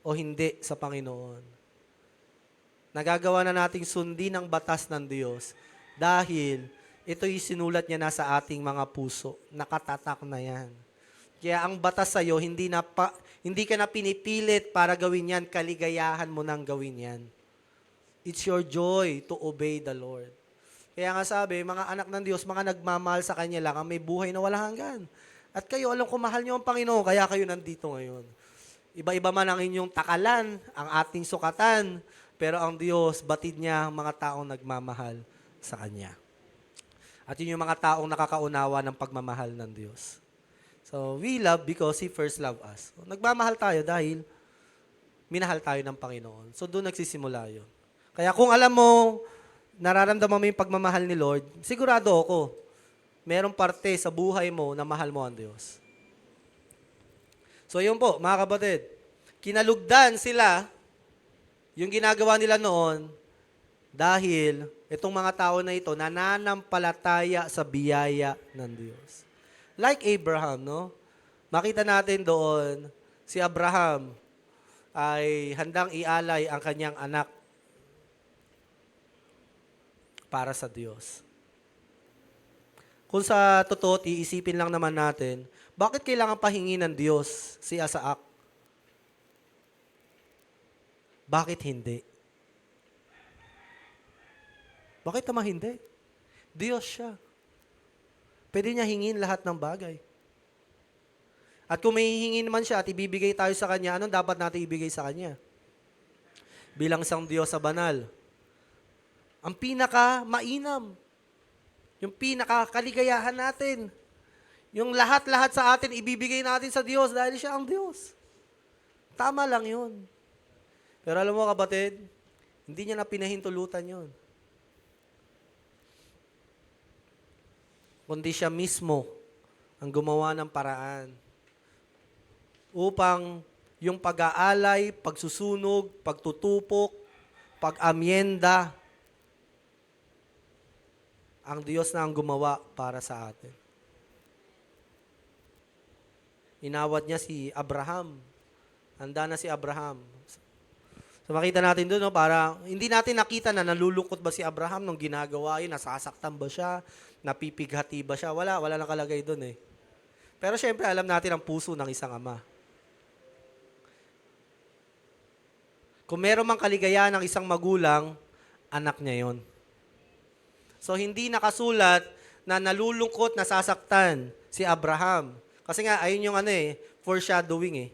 o hindi sa Panginoon. Nagagawa na nating sundin ang batas ng Diyos dahil Ito'y sinulat niya na sa ating mga puso. Nakatatak na yan. Kaya ang batas sa'yo, hindi ka na pinipilit para gawin yan, kaligayahan mo nang gawin yan. It's your joy to obey the Lord. Kaya nga sabi, mga anak ng Diyos, mga nagmamahal sa Kanya lang, ang may buhay na walang hanggan. At kayo, alam ko, mahal niyo ang Panginoon, kaya kayo nandito ngayon. Iba-iba man ang inyong takalan, ang ating sukatan, pero ang Diyos, batid niya ang mga taong nagmamahal sa Kanya. At yun yung mga taong nakakaunawa ng pagmamahal ng Diyos. So, we love because He first loved us. So, nagmamahal tayo dahil minahal tayo ng Panginoon. So, doon nagsisimula yun. Kaya kung alam mo, nararamdaman mo yung pagmamahal ni Lord, sigurado ako, merong parte sa buhay mo na mahal mo ang Diyos. So, yun po, mga kapatid. Kinalugdan sila, yung ginagawa nila noon, dahil itong mga tao na ito nananampalataya sa biyaya ng Diyos. Like Abraham, no? Makita natin doon, si Abraham ay handang ialay ang kanyang anak para sa Diyos. Kung sa totoo, iisipin lang naman natin, bakit kailangan pahingi ng Diyos si Isaac? Bakit hindi? Bakit naman hindi? Diyos siya. Pwede niya hingin lahat ng bagay. At kung may hihingin man siya at ibibigay tayo sa Kanya, anong dapat natin ibigay sa Kanya? Bilang isang Diyos sa banal. Ang pinaka-mainam. Yung pinaka-kaligayahan natin. Yung lahat-lahat sa atin, ibibigay natin sa Diyos dahil siya ang Diyos. Tama lang yun. Pero alam mo kapatid, hindi niya na pinahintulutan yun. Kundi siya mismo ang gumawa ng paraan upang yung pag-aalay, pagsusunog, pagtutupok, pag-amyenda, ang Diyos na ang gumawa para sa atin. Inawat niya si Abraham. Handa na si Abraham. So makita natin doon, no, para hindi natin nakita na nalulungkot ba si Abraham nung ginagawa yun, nasasaktan ba siya, napipighati ba siya. Wala nakalagay doon eh. Pero syempre alam natin ang puso ng isang ama. Kung meron mang kaligayahan ng isang magulang, anak niya yon. So hindi nakasulat na nalulungkot, nasasaktan si Abraham. Kasi nga, ayun yung foreshadowing eh.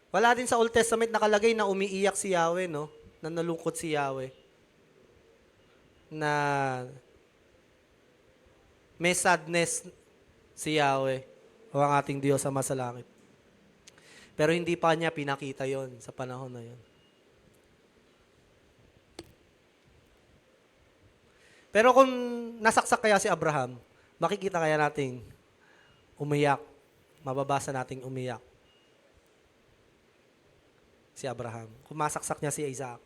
Wala din sa Old Testament nakalagay na umiiyak si Yahweh, no? Na nalungkot si Yahweh. Na may sadness si Yahweh o ang ating Diyos sa masalangit. Pero hindi pa niya pinakita yon sa panahon na yon. Pero kung nasaksak kaya si Abraham, makikita kaya nating umiyak, mababasa nating umiyak si Abraham. Kung masaksak niya si Isaac,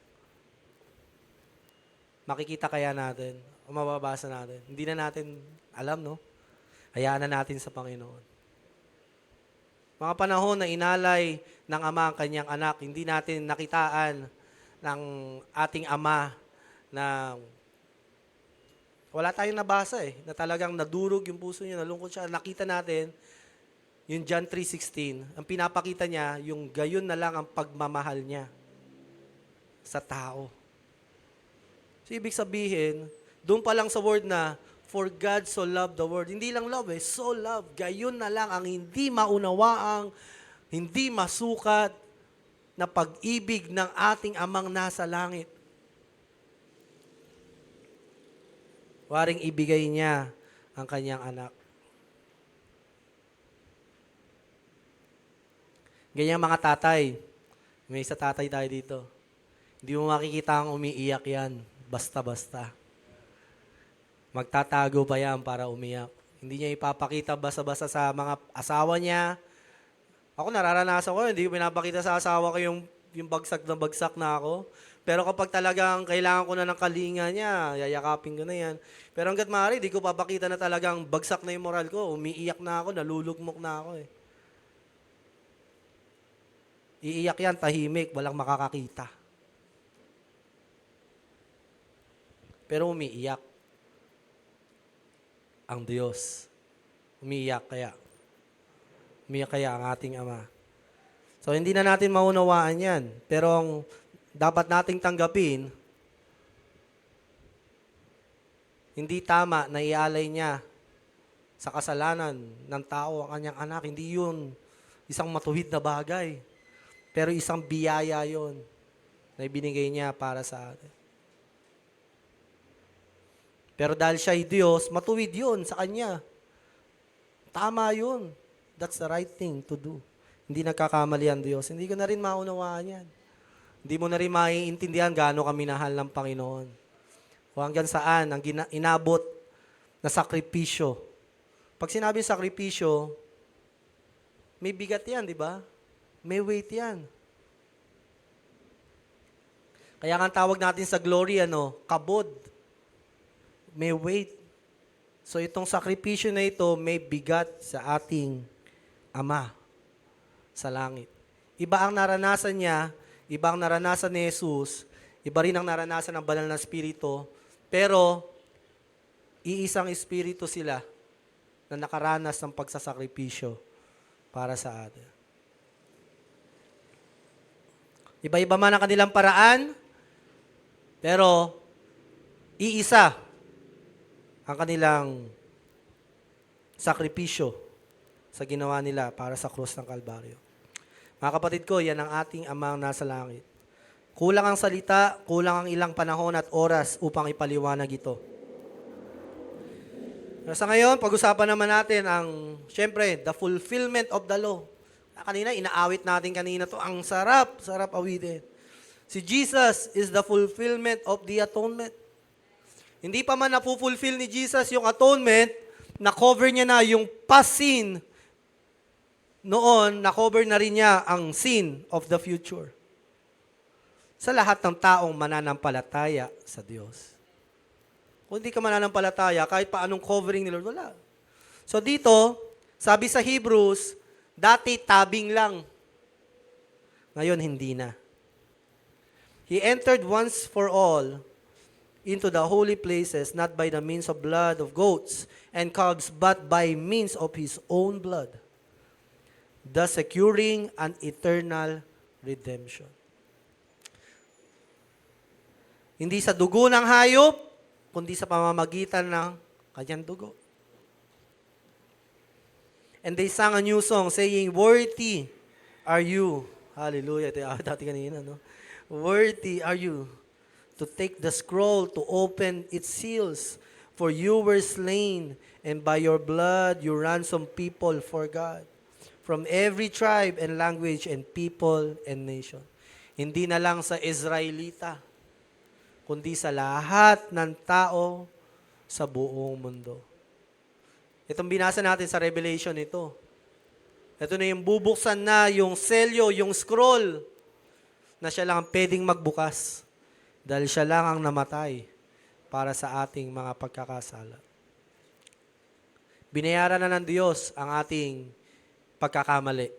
makikita kaya natin, o mababasa natin. Hindi na natin alam, no? Hayaan na natin sa Panginoon. Mga panahon na inalay ng ama ang kanyang anak, hindi natin nakitaan ng ating ama na wala tayong nabasa eh, na talagang nadurog yung puso niya, nalungkot siya. Nakita natin, yung John 3:16, ang pinapakita niya, yung gayon na lang ang pagmamahal niya sa tao. So, ibig sabihin, doon pa lang sa word na, for God so loved the world. Hindi lang love eh, so love. Gayon na lang ang hindi maunawaang, hindi masukat na pag-ibig ng ating amang nasa langit. Waring ibigay niya ang kanyang anak. Ganyan mga tatay. May isa tatay tayo dito. Hindi mo makikita ang umiiyak yan. Basta-basta. Magtatago pa yan para umiyak. Hindi niya ipapakita basta-basta sa mga asawa niya. Ako nararanasan ko, hindi ko pinapakita sa asawa ko yung bagsak na ako. Pero kapag talagang kailangan ko na ng kalinga niya, yayakapin ko na yan. Pero hanggat maaari, di ko papakita na talagang bagsak na yung moral ko. Umiiyak na ako, nalulugmok na ako eh. Iiyak yan, tahimik, walang makakakita. . Pero umiiyak. ang Diyos. Umiiyak kaya. Umiiyak kaya ang ating Ama. So, hindi na natin maunawaan yan. Pero ang dapat nating tanggapin, hindi tama na ialay niya sa kasalanan ng tao ang kanyang anak. Hindi yun isang matuwid na bagay. Pero isang biyaya yon na ibinigay niya para sa atin. Pero dahil siya ay Diyos, matuwid yun sa Kanya. Tama yun. That's the right thing to do. Hindi nagkakamali ang Diyos. Hindi ko na rin maunawaan yan. Hindi mo na rin maiintindihan gaano ka minahal ng Panginoon. O hanggang saan ang inabot na sakripisyo. Pag sinabi sakripisyo, may bigat yan, di ba? May weight yan. Kaya nga ang tawag natin sa glory, kabod. May weight. So itong sakripisyo na ito, may bigat sa ating Ama sa langit. Iba ang naranasan niya, iba ang naranasan ni Jesus, iba rin ang naranasan ng banal na Espiritu, pero iisang Espiritu sila na nakaranas ng pagsasakripisyo para sa atin. Iba-iba man ang kanilang paraan, pero iisa ang kanilang sakripisyo sa ginawa nila para sa krus ng Kalbaryo. Mga kapatid ko, yan ang ating Amang nasa langit. Kulang ang salita, kulang ang ilang panahon at oras upang ipaliwanag ito. Sa ngayon, pag-usapan naman natin ang, syempre, the fulfillment of the law. Kanina, inaawit natin kanina to. Ang sarap awitin. Si Jesus is the fulfillment of the atonement. Hindi pa man napufulfill ni Jesus yung atonement, na-cover niya na yung past sin. Noon, na-cover na rin niya ang sin of the future. Sa lahat ng taong mananampalataya sa Diyos. Kung hindi ka mananampalataya, kahit pa anong covering ni Lord, wala. So dito, sabi sa Hebrews, dati tabing lang. Ngayon, hindi na. He entered once for all into the holy places, not by the means of blood of goats and calves, but by means of His own blood, thus securing an eternal redemption. Hindi sa dugo ng hayop, kundi sa pamamagitan ng kanyang dugo. And they sang a new song saying, "Worthy are you." Hallelujah. Ito yung dati kanina, no? "Worthy are you to take the scroll, to open its seals. For you were slain, and by your blood you ransomed people for God, from every tribe and language and people and nation." Hindi na lang sa Israelita, kundi sa lahat ng tao sa buong mundo. Itong binasa natin sa Revelation ito. Ito na yung bubuksan na yung selyo, yung scroll, na siya lang ang pwedeng magbukas. Dahil siya lang ang namatay para sa ating mga pagkakasala. Binayaran na ng Diyos ang ating pagkakamali.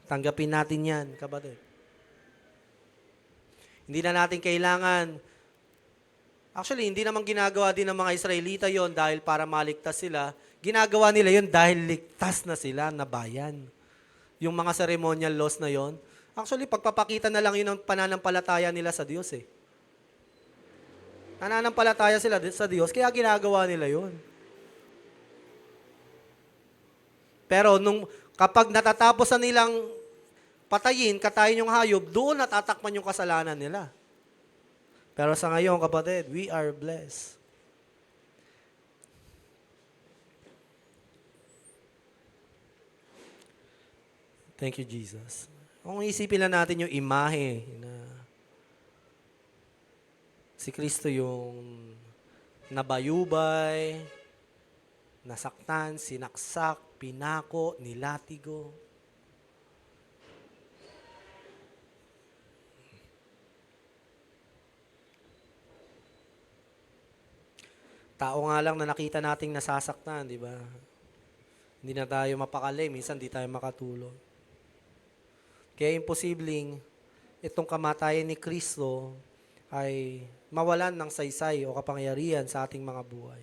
Tanggapin natin yan, kapatid. Hindi na natin kailangan, actually, hindi naman ginagawa din ng mga Israelita yon dahil para maligtas sila. Ginagawa nila yon dahil ligtas na sila na bayan. Yung mga ceremonial laws na yon, actually, pagpapakita na lang yun ng pananampalataya nila sa Diyos eh. Nananampalataya sila sa Diyos, kaya ginagawa nila yon. Pero kapag natatapos na nilang katayin yung hayop, doon natatakpan yung kasalanan nila. Pero sa ngayon, kapatid, we are blessed. Thank you, Jesus. Kung isipin lang natin yung imahe na si Kristo yung nabayubay, nasaktan, sinaksak, pinako, nilatigo. Tao nga lang na nakita nating nasasaktan, di ba? Hindi na tayo mapakali, minsan di tayo makatulog. Kaya imposibleng itong kamatayan ni Kristo ay mawalan ng saysay o kapangyarihan sa ating mga buhay.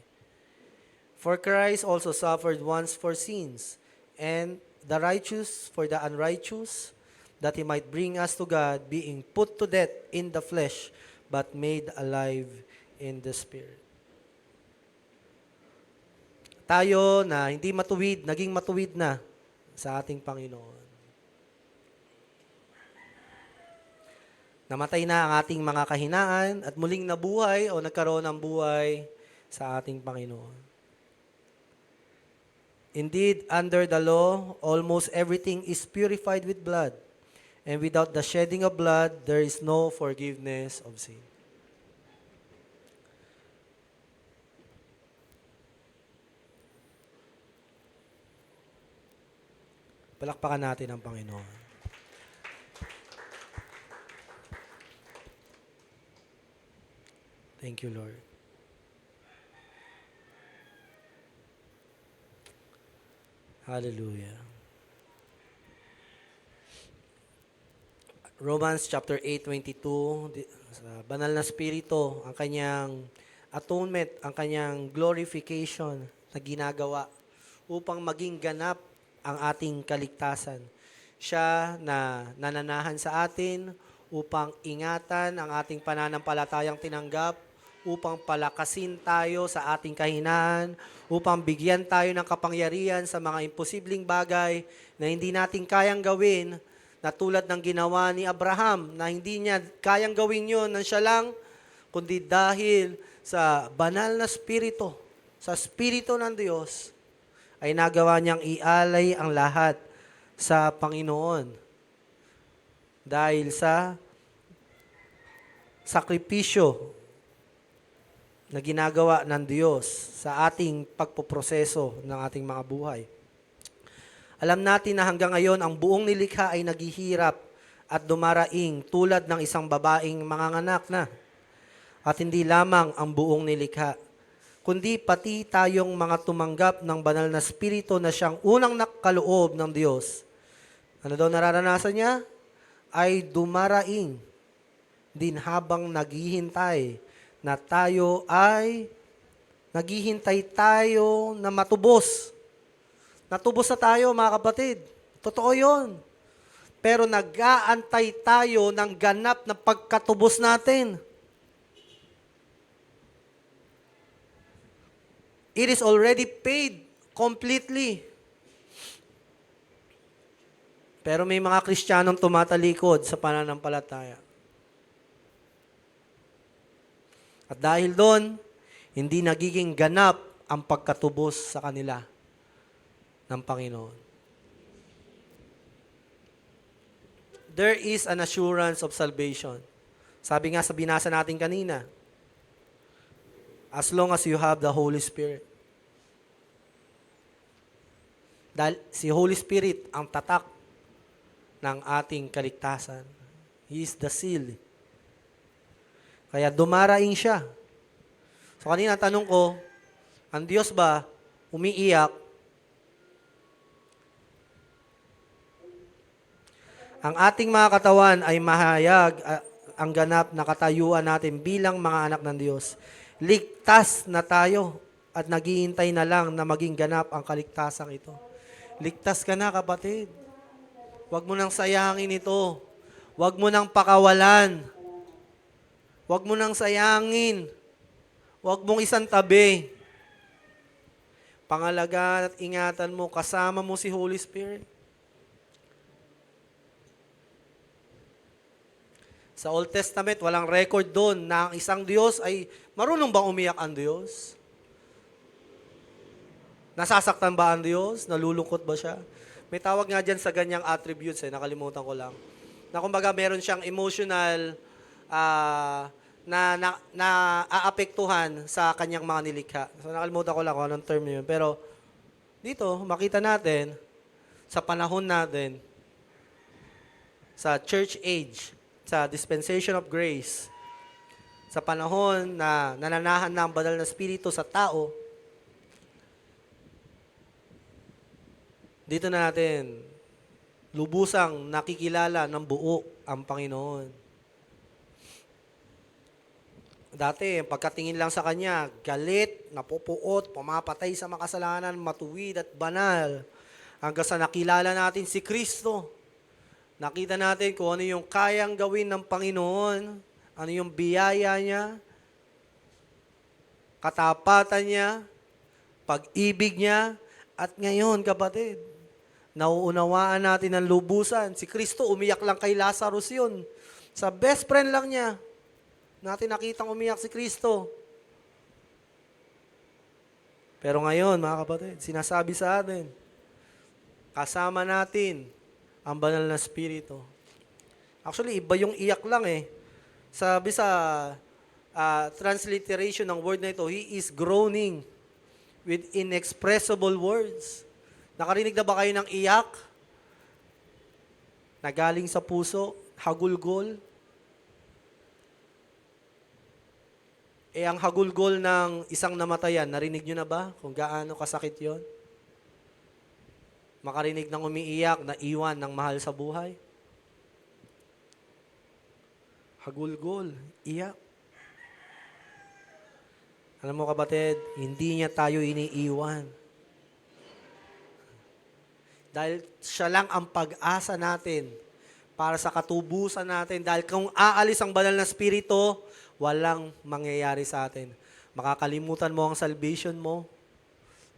For Christ also suffered once for sins, and the righteous for the unrighteous, that he might bring us to God, being put to death in the flesh, but made alive in the Spirit. Tayo na hindi matuwid, naging matuwid na sa ating Panginoon. Namatay na ang ating mga kahinaan at muling nabuhay o nagkaroon ng buhay sa ating Panginoon. Indeed, under the law, almost everything is purified with blood, and without the shedding of blood, there is no forgiveness of sin. Palakpakan natin ang Panginoon. Thank you, Lord. Hallelujah. Romans chapter 8:22, sa banal na spirito, ang kanyang atonement, ang kanyang glorification na ginagawa upang maging ganap ang ating kaligtasan. Siya na nananahan sa atin upang ingatan ang ating pananampalatayang tinanggap, upang palakasin tayo sa ating kahinaan, upang bigyan tayo ng kapangyarihan sa mga imposibleng bagay na hindi natin kayang gawin, na tulad ng ginawa ni Abraham, na hindi niya kayang gawin yun ng siya lang, kundi dahil sa banal na spirito, sa spirito ng Diyos, ay nagawa niyang ialay ang lahat sa Panginoon. Dahil sa sakripisyo na ginagawa ng Diyos sa ating pagpoproseso ng ating mga buhay. Alam natin na hanggang ngayon, ang buong nilikha ay naghihirap at dumaraing tulad ng isang babaeng manganganak na. At hindi lamang ang buong nilikha, kundi pati tayong mga tumanggap ng banal na spirito na siyang unang nakaloob ng Diyos. Ano daw nararanasan niya? Ay dumaraing din habang naghihintay na tayo ay naghihintay tayo na matubos. Natubos na tayo, mga kapatid. Totoo yun. Pero nag-aantay tayo ng ganap na pagkatubos natin. It is already paid completely. Pero may mga Kristiyanong tumatalikod sa pananampalataya. At dahil doon, hindi nagiging ganap ang pagkatubos sa kanila ng Panginoon. There is an assurance of salvation. Sabi nga sa binasa natin kanina, as long as you have the Holy Spirit. Dahil si Holy Spirit ang tatak ng ating kaligtasan. He is the seal. Kaya dumaraing siya. So kanina tanong ko, ang Diyos ba umiiyak? Ang ating mga katawan ay mahayag ang ganap na katayuan natin bilang mga anak ng Diyos. Ligtas na tayo at naghihintay na lang na maging ganap ang kaligtasang ito. Ligtas ka na, kapatid. Huwag mo nang sayangin ito. Huwag mo nang pakawalan. Huwag mo nang sayangin. Huwag mong isang tabi. Pangalagaan at ingatan mo, kasama mo si Holy Spirit. Sa Old Testament, walang record doon na ang isang Diyos ay marunong bang umiyak ang Diyos? Nasasaktan ba ang Diyos? Nalulungkot ba siya? May tawag nga dyan sa ganyang attributes, nakalimutan ko lang. Na kumbaga meron siyang emotional na aapektuhan sa kanyang mga nilikha. So nakalimutan ko lang kung anong term yun. Pero dito, makita natin, sa panahon natin, sa church age, sa dispensation of grace, sa panahon na nananahan ng banal na spirito sa tao, dito na natin lubusang nakikilala ng buo ang Panginoon. Dati, pagkatingin lang sa kanya, galit, napupuot, pumapatay sa makasalanan, matuwid at banal. Hanggang sa nakilala natin si Kristo. Nakita natin kung ano yung kayang gawin ng Panginoon, ano yung biyaya niya, katapatan niya, pag-ibig niya, at ngayon, kapatid, nauunawaan natin ang lubusan. Si Kristo, umiyak lang kay Lazarus yun. Sa best friend lang niya, natin nakitang umiyak si Kristo. Pero ngayon, mga kapatid, sinasabi sa atin, kasama natin ang banal na Espiritu. Actually, iba yung iyak lang eh. Sabi sa transliteration ng word na ito, He is groaning with inexpressible words. Nakarinig na ba kayo ng iyak? Na galing sa puso, hagulgol? Ang hagulgol ng isang namatayan, narinig nyo na ba kung gaano kasakit yon? Makarinig ng umiiyak na iwan ng mahal sa buhay? Hagulgol, iyak. Alam mo kapatid, hindi niya tayo iniiwan. Dahil siya lang ang pag-asa natin para sa katubusan natin. Dahil kung aalis ang banal na Espiritu, walang mangyayari sa atin. Makakalimutan mo ang salvation mo,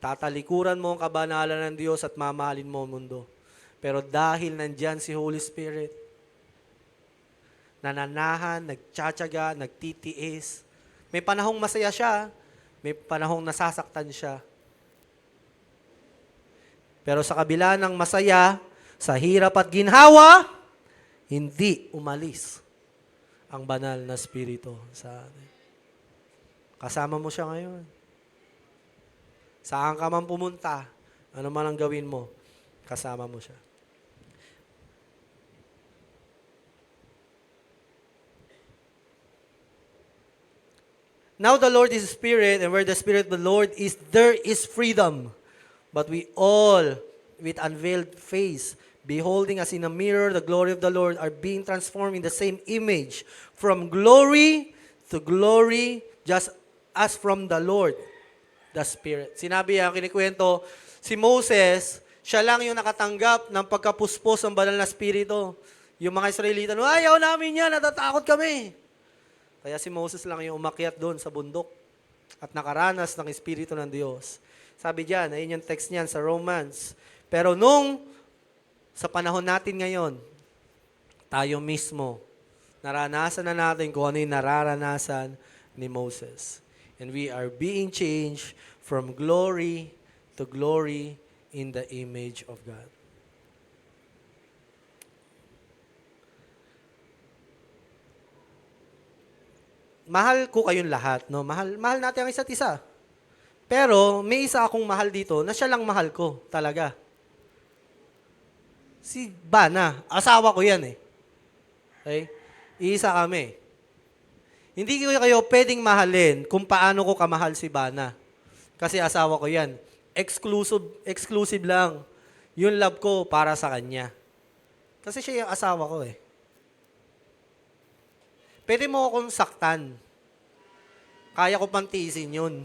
tatalikuran mo ang kabanalan ng Diyos at mamahalin mo ang mundo. Pero dahil nandyan si Holy Spirit, nananahan, nagtsatsaga, nagtitiis, may panahong masaya siya, may panahong nasasaktan siya. Pero sa kabila ng masaya, sa hirap at ginhawa, hindi umalis ang banal na Espiritu sa atin. Kasama mo siya ngayon. Saan ka man pumunta, ano man ang gawin mo, kasama mo siya. Now the Lord is Spirit, and where the Spirit of the Lord is, there is freedom. But we all, with unveiled face, beholding as in a mirror the glory of the Lord, are being transformed in the same image, from glory to glory, just as from the Lord, the Spirit. Sinabi kinikwento, si Moses, siya lang yung nakatanggap ng pagkapuspos ng banal na Espiritu. Yung mga Israelita, ayaw namin yan, natatakot kami. Kaya si Moses lang yung umakyat doon sa bundok at nakaranas ng Espiritu ng Diyos. Sabi diyan, ayun yung text niyan sa Romans. Pero sa panahon natin ngayon, tayo mismo, naranasan na natin kung ano yung nararanasan ni Moses. And we are being changed from glory to glory in the image of God. Mahal ko kayong lahat, no? Mahal natin ang isa't isa. Pero may isa akong mahal dito na siya lang mahal ko talaga. Si Bana, asawa ko yan eh. Okay? Iisa kami. Hindi ko kayo pwedeng mahalin kung paano ko kamahal si Bana. Kasi asawa ko yan. Exclusive lang. Yung love ko para sa kanya. Kasi siya yung asawa ko eh. Pwede mo akong saktan. Kaya ko pang tiisin yun.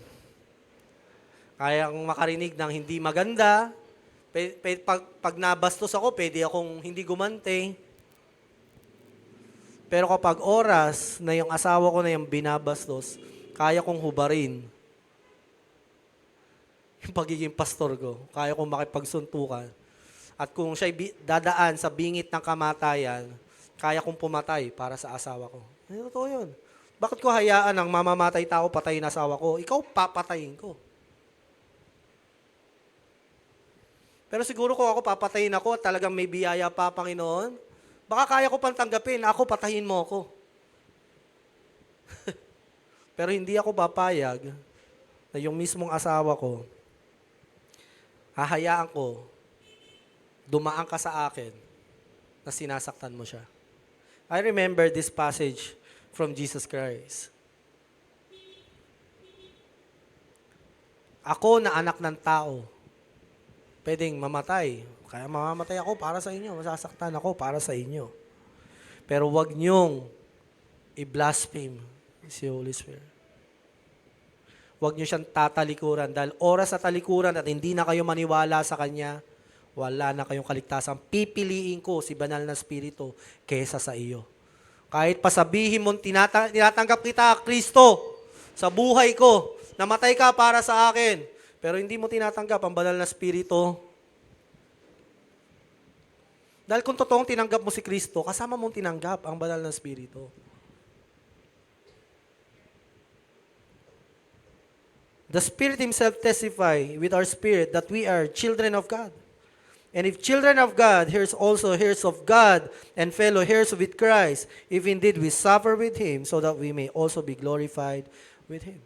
Kaya kong makarinig ng hindi maganda. Pag nabastos ako, pwede akong hindi gumante. Pero kapag oras na yung asawa ko na yung binabastos, kaya kong hubarin. Yung pagiging pastor ko, kaya kong makipagsuntukan. At kung siya'y dadaan sa bingit ng kamatayan, kaya kong pumatay para sa asawa ko. Ay, totoo yun. Bakit ko hayaan ang mamamatay tao patayin asawa ko? Ikaw, papatayin ko. Pero siguro kung ako papatayin ako at talagang may biyaya pa, Panginoon, baka kaya ko pang tanggapin, ako patayin mo ako. Pero hindi ako papayag na yung mismong asawa ko, hahayaan ko, dumaan ka sa akin na sinasaktan mo siya. I remember this passage from Jesus Christ. Ako na anak ng tao, pwedeng mamatay. Kaya mamamatay ako para sa inyo. Masasaktan ako para sa inyo. Pero wag niyong i-blaspheme Si Holy Spirit. Huwag niyo siyang tatalikuran dahil oras sa talikuran at hindi na kayo maniwala sa Kanya, wala na kayong kaligtasan. Pipiliin ko si banal na Espiritu kaysa sa iyo. Kahit pasabihin mo, tinatanggap kita, Kristo, sa buhay ko, namatay ka para sa akin, pero hindi mo tinatanggap ang banal na Espiritu. Dahil kung totoong tinanggap mo si Kristo, kasama mong tinanggap ang banal na Espiritu. The Spirit Himself testify with our spirit that we are children of God. And if children of God, heirs also heirs of God, and fellow heirs with Christ, if indeed we suffer with Him, so that we may also be glorified with Him.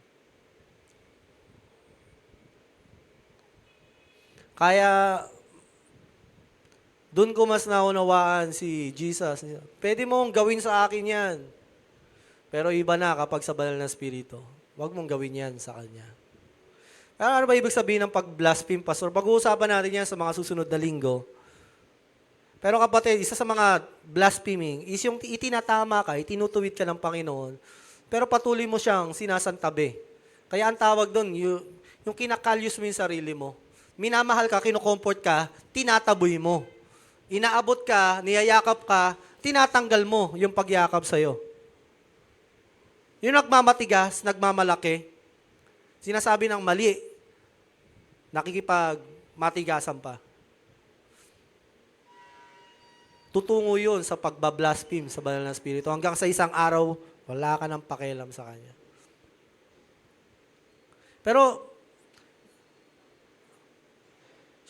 Kaya, doon ko mas naunawaan si Jesus. Pwede mong gawin sa akin yan. Pero iba na kapag sa banal na Espiritu. Huwag mong gawin yan sa Kanya. Ano ba ibig sabihin ng pag-blaspheme, Pastor? Pag-uusapan natin yan sa mga susunod na linggo. Pero kapatid, isa sa mga blaspheming is yung itinatama ka, itinutuwid ka ng Panginoon, pero patuloy mo siyang sinasantabi. Kaya ang tawag doon, yung kinakalyos mo yung sarili mo. Minamahal ka, kinukomfort ka, tinataboy mo. Inaabot ka, niyayakap ka, tinatanggal mo yung pagyakap sa'yo. Yung nagmamatigas, nagmamalaki, sinasabi ng mali, nakikipagmatigasan pa. Tutungo yun sa pagbablaspheme sa banal na Espiritu. Hanggang sa isang araw, wala ka ng pakialam sa Kanya. Pero,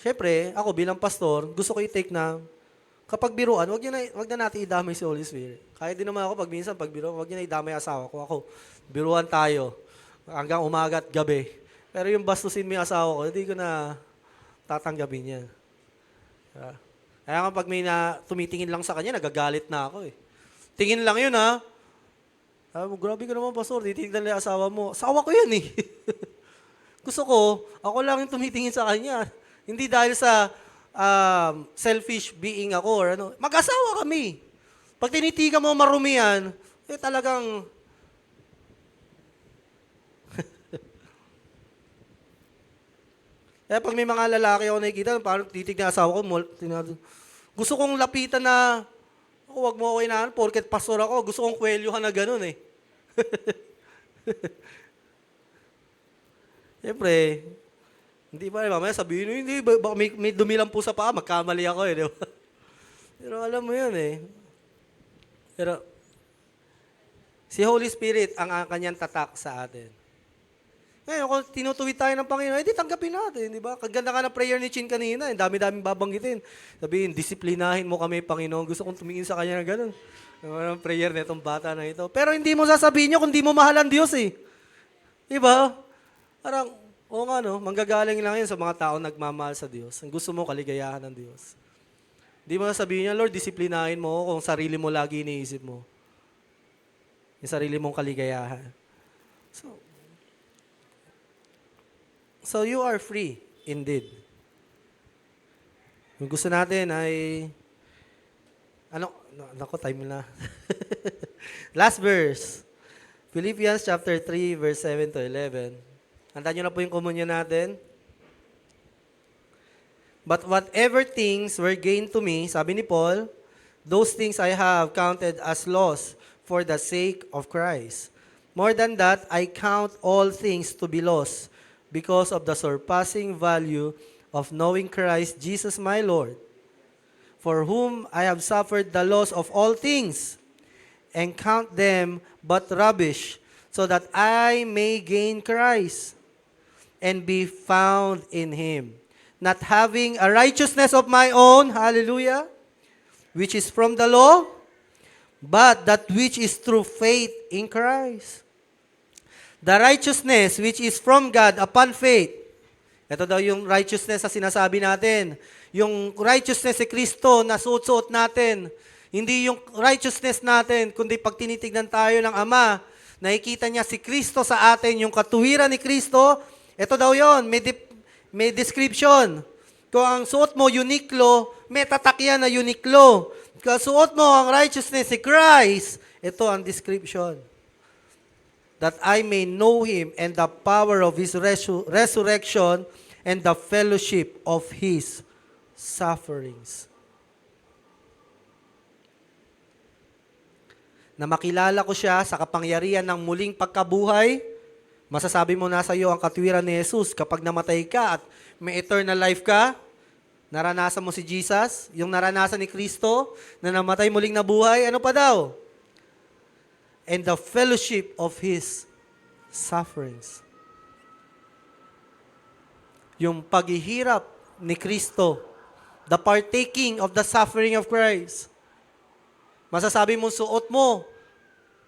syempre, ako bilang pastor, gusto ko i-take na, kapag biruan, wag na natin idamay si Holy Spirit. Kahit din naman ako, pag biruan, wag niya na idamay asawa ko. Ako, biruan tayo, hanggang umaga at gabi. Pero yung bastusin mo yung asawa ko, hindi ko na tatanggapin yan. Kaya nga pag may tumitingin lang sa kanya, nagagalit na ako eh. Tingin lang yun ha. Grabe ka naman, Pastor, titignan lang yung asawa mo. Asawa ko yan eh. Gusto ko, ako lang yung tumitingin sa kanya. Hindi dahil sa selfish being ako or ano. Mag-asawa kami. Pag tinitigan mo marumi yan, talagang Kaya pag may mga lalaki ako nakikita, parang titignan asawa ko, gusto kong lapitan na, huwag mo ako inaan, porket pastor ako, gusto kong kwelyohan na ganun eh. Siyempre, hindi ba, mamaya sabihin, hindi, baka may dumilang po sa paa, magkamali ako eh, di ba? Pero alam mo yun eh. Pero, si Holy Spirit ang kanyang tatak sa atin. Ngayon, kung tinutuwid tayo ng Panginoon, edi tanggapin natin, di ba? Kaganda ka ng prayer ni Chin kanina, dami-daming babanggitin. Sabihin, disiplinahin mo kami, Panginoon. Gusto kong tumingin sa kanya ng ganun. Ang prayer na itong bata na ito. Pero hindi mo sasabihin nyo kung di mo mahal ang Diyos eh. Di ba? Parang, oo nga no, manggagaling lang yun sa mga tao nagmamahal sa Diyos. Ang gusto mo, kaligayahan ng Diyos. Di mo sasabihin niya, Lord, disiplinahin mo ako kung sarili mo lagi iniisip mo. Yung sarili mong kaligayahan. So you are free, indeed. Yung gusto natin ay, time na. Last verse. Philippians chapter 3, verse 7 to 11. Handa nyo na po yung komunyon natin. But whatever things were gained to me, sabi ni Paul, those things I have counted as loss for the sake of Christ. More than that, I count all things to be lost, because of the surpassing value of knowing Christ Jesus my Lord, for whom I have suffered the loss of all things, and count them but rubbish, so that I may gain Christ, and be found in Him, not having a righteousness of my own, hallelujah, which is from the law, but that which is through faith in Christ. The righteousness which is from God upon faith. Ito daw yung righteousness na sinasabi natin. Yung righteousness si Kristo na suot-suot natin. Hindi yung righteousness natin, kundi pag tinitignan tayo ng Ama, nakikita niya si Kristo sa atin, yung katuwiran ni Kristo. Ito daw yon, may description. Kung ang suot mo uniklo, may tatakyan na uniklo. Kung suot mo ang righteousness si Christ, ito ang description. that I may know Him and the power of His resurrection and the fellowship of His sufferings. Na makilala ko siya sa kapangyarihan ng muling pagkabuhay. Masasabi mo na sa iyo ang katwiran ni Jesus kapag namatay ka at may eternal life ka. Naranasan mo si Jesus, yung naranasan ni Kristo na namatay muling nabuhay. Ano pa daw? And the fellowship of His sufferings. Yung paghihirap ni Kristo, the partaking of the suffering of Christ. Masasabi mo, suot mo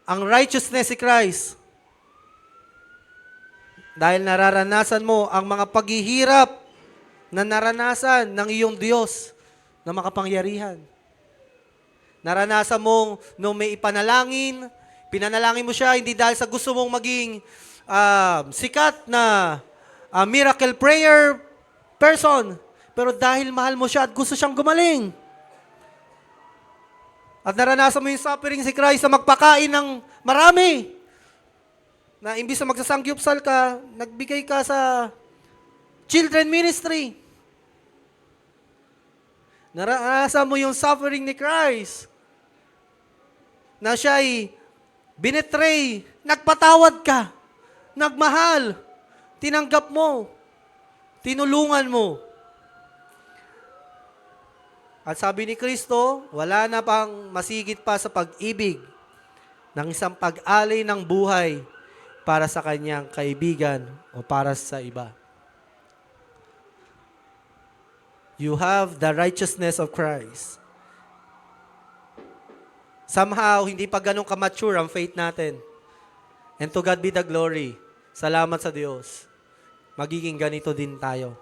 ang righteousness ni Christ. Dahil nararanasan mo ang mga paghihirap na naranasan ng iyong Diyos na makapangyarihan. Naranasan mong nung may ipanalangin, pinanalangin mo siya hindi dahil sa gusto mong maging sikat na miracle prayer person, pero dahil mahal mo siya at gusto siyang gumaling. At naranasan mo yung suffering si Christ na magpakain ng marami. Na imbis na magsasangyupsal ka, nagbigay ka sa children ministry. Naranasan mo yung suffering ni Christ. Na siya'y binetray, nagpatawad ka, nagmahal, tinanggap mo, tinulungan mo. At sabi ni Kristo, wala na pang masigit pa sa pag-ibig ng isang pag-alay ng buhay para sa kanyang kaibigan o para sa iba. You have the righteousness of Christ. Somehow, hindi pa ganun ka-mature ang faith natin. And to God be the glory. Salamat sa Diyos. Magiging ganito din tayo.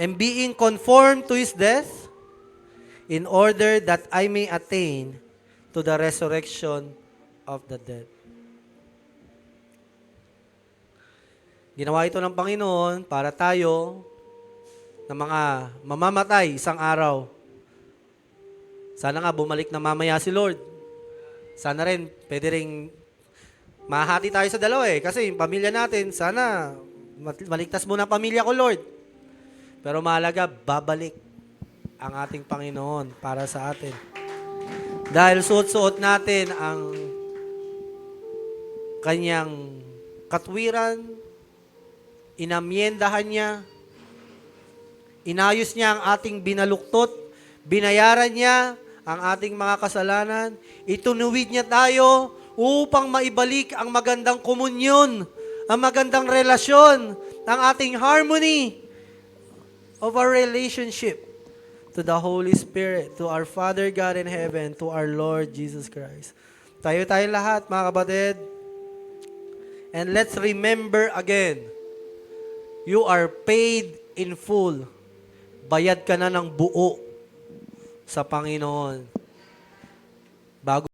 And being conformed to His death, in order that I may attain to the resurrection of the dead. Ginawa ito ng Panginoon para tayo na mga mamamatay isang araw. Sana nga bumalik na mamaya si Lord. Sana rin, pwede rin mahati tayo sa dalawa kasi yung pamilya natin, sana maligtas muna ang pamilya ko, Lord. Pero mahalaga, babalik ang ating Panginoon para sa atin. Dahil suot-suot natin ang kanyang katwiran, inamyendahan niya, inayos niya ang ating binaluktot, binayaran niya ang ating mga kasalanan, itunuwid niya tayo upang maibalik ang magandang komunyon, ang magandang relasyon, ang ating harmony of our relationship to the Holy Spirit, to our Father God in heaven, to our Lord Jesus Christ. Tayo lahat, mga kapatid. And let's remember again, you are paid in full. Bayad ka na ng buo sa Panginoon. Bago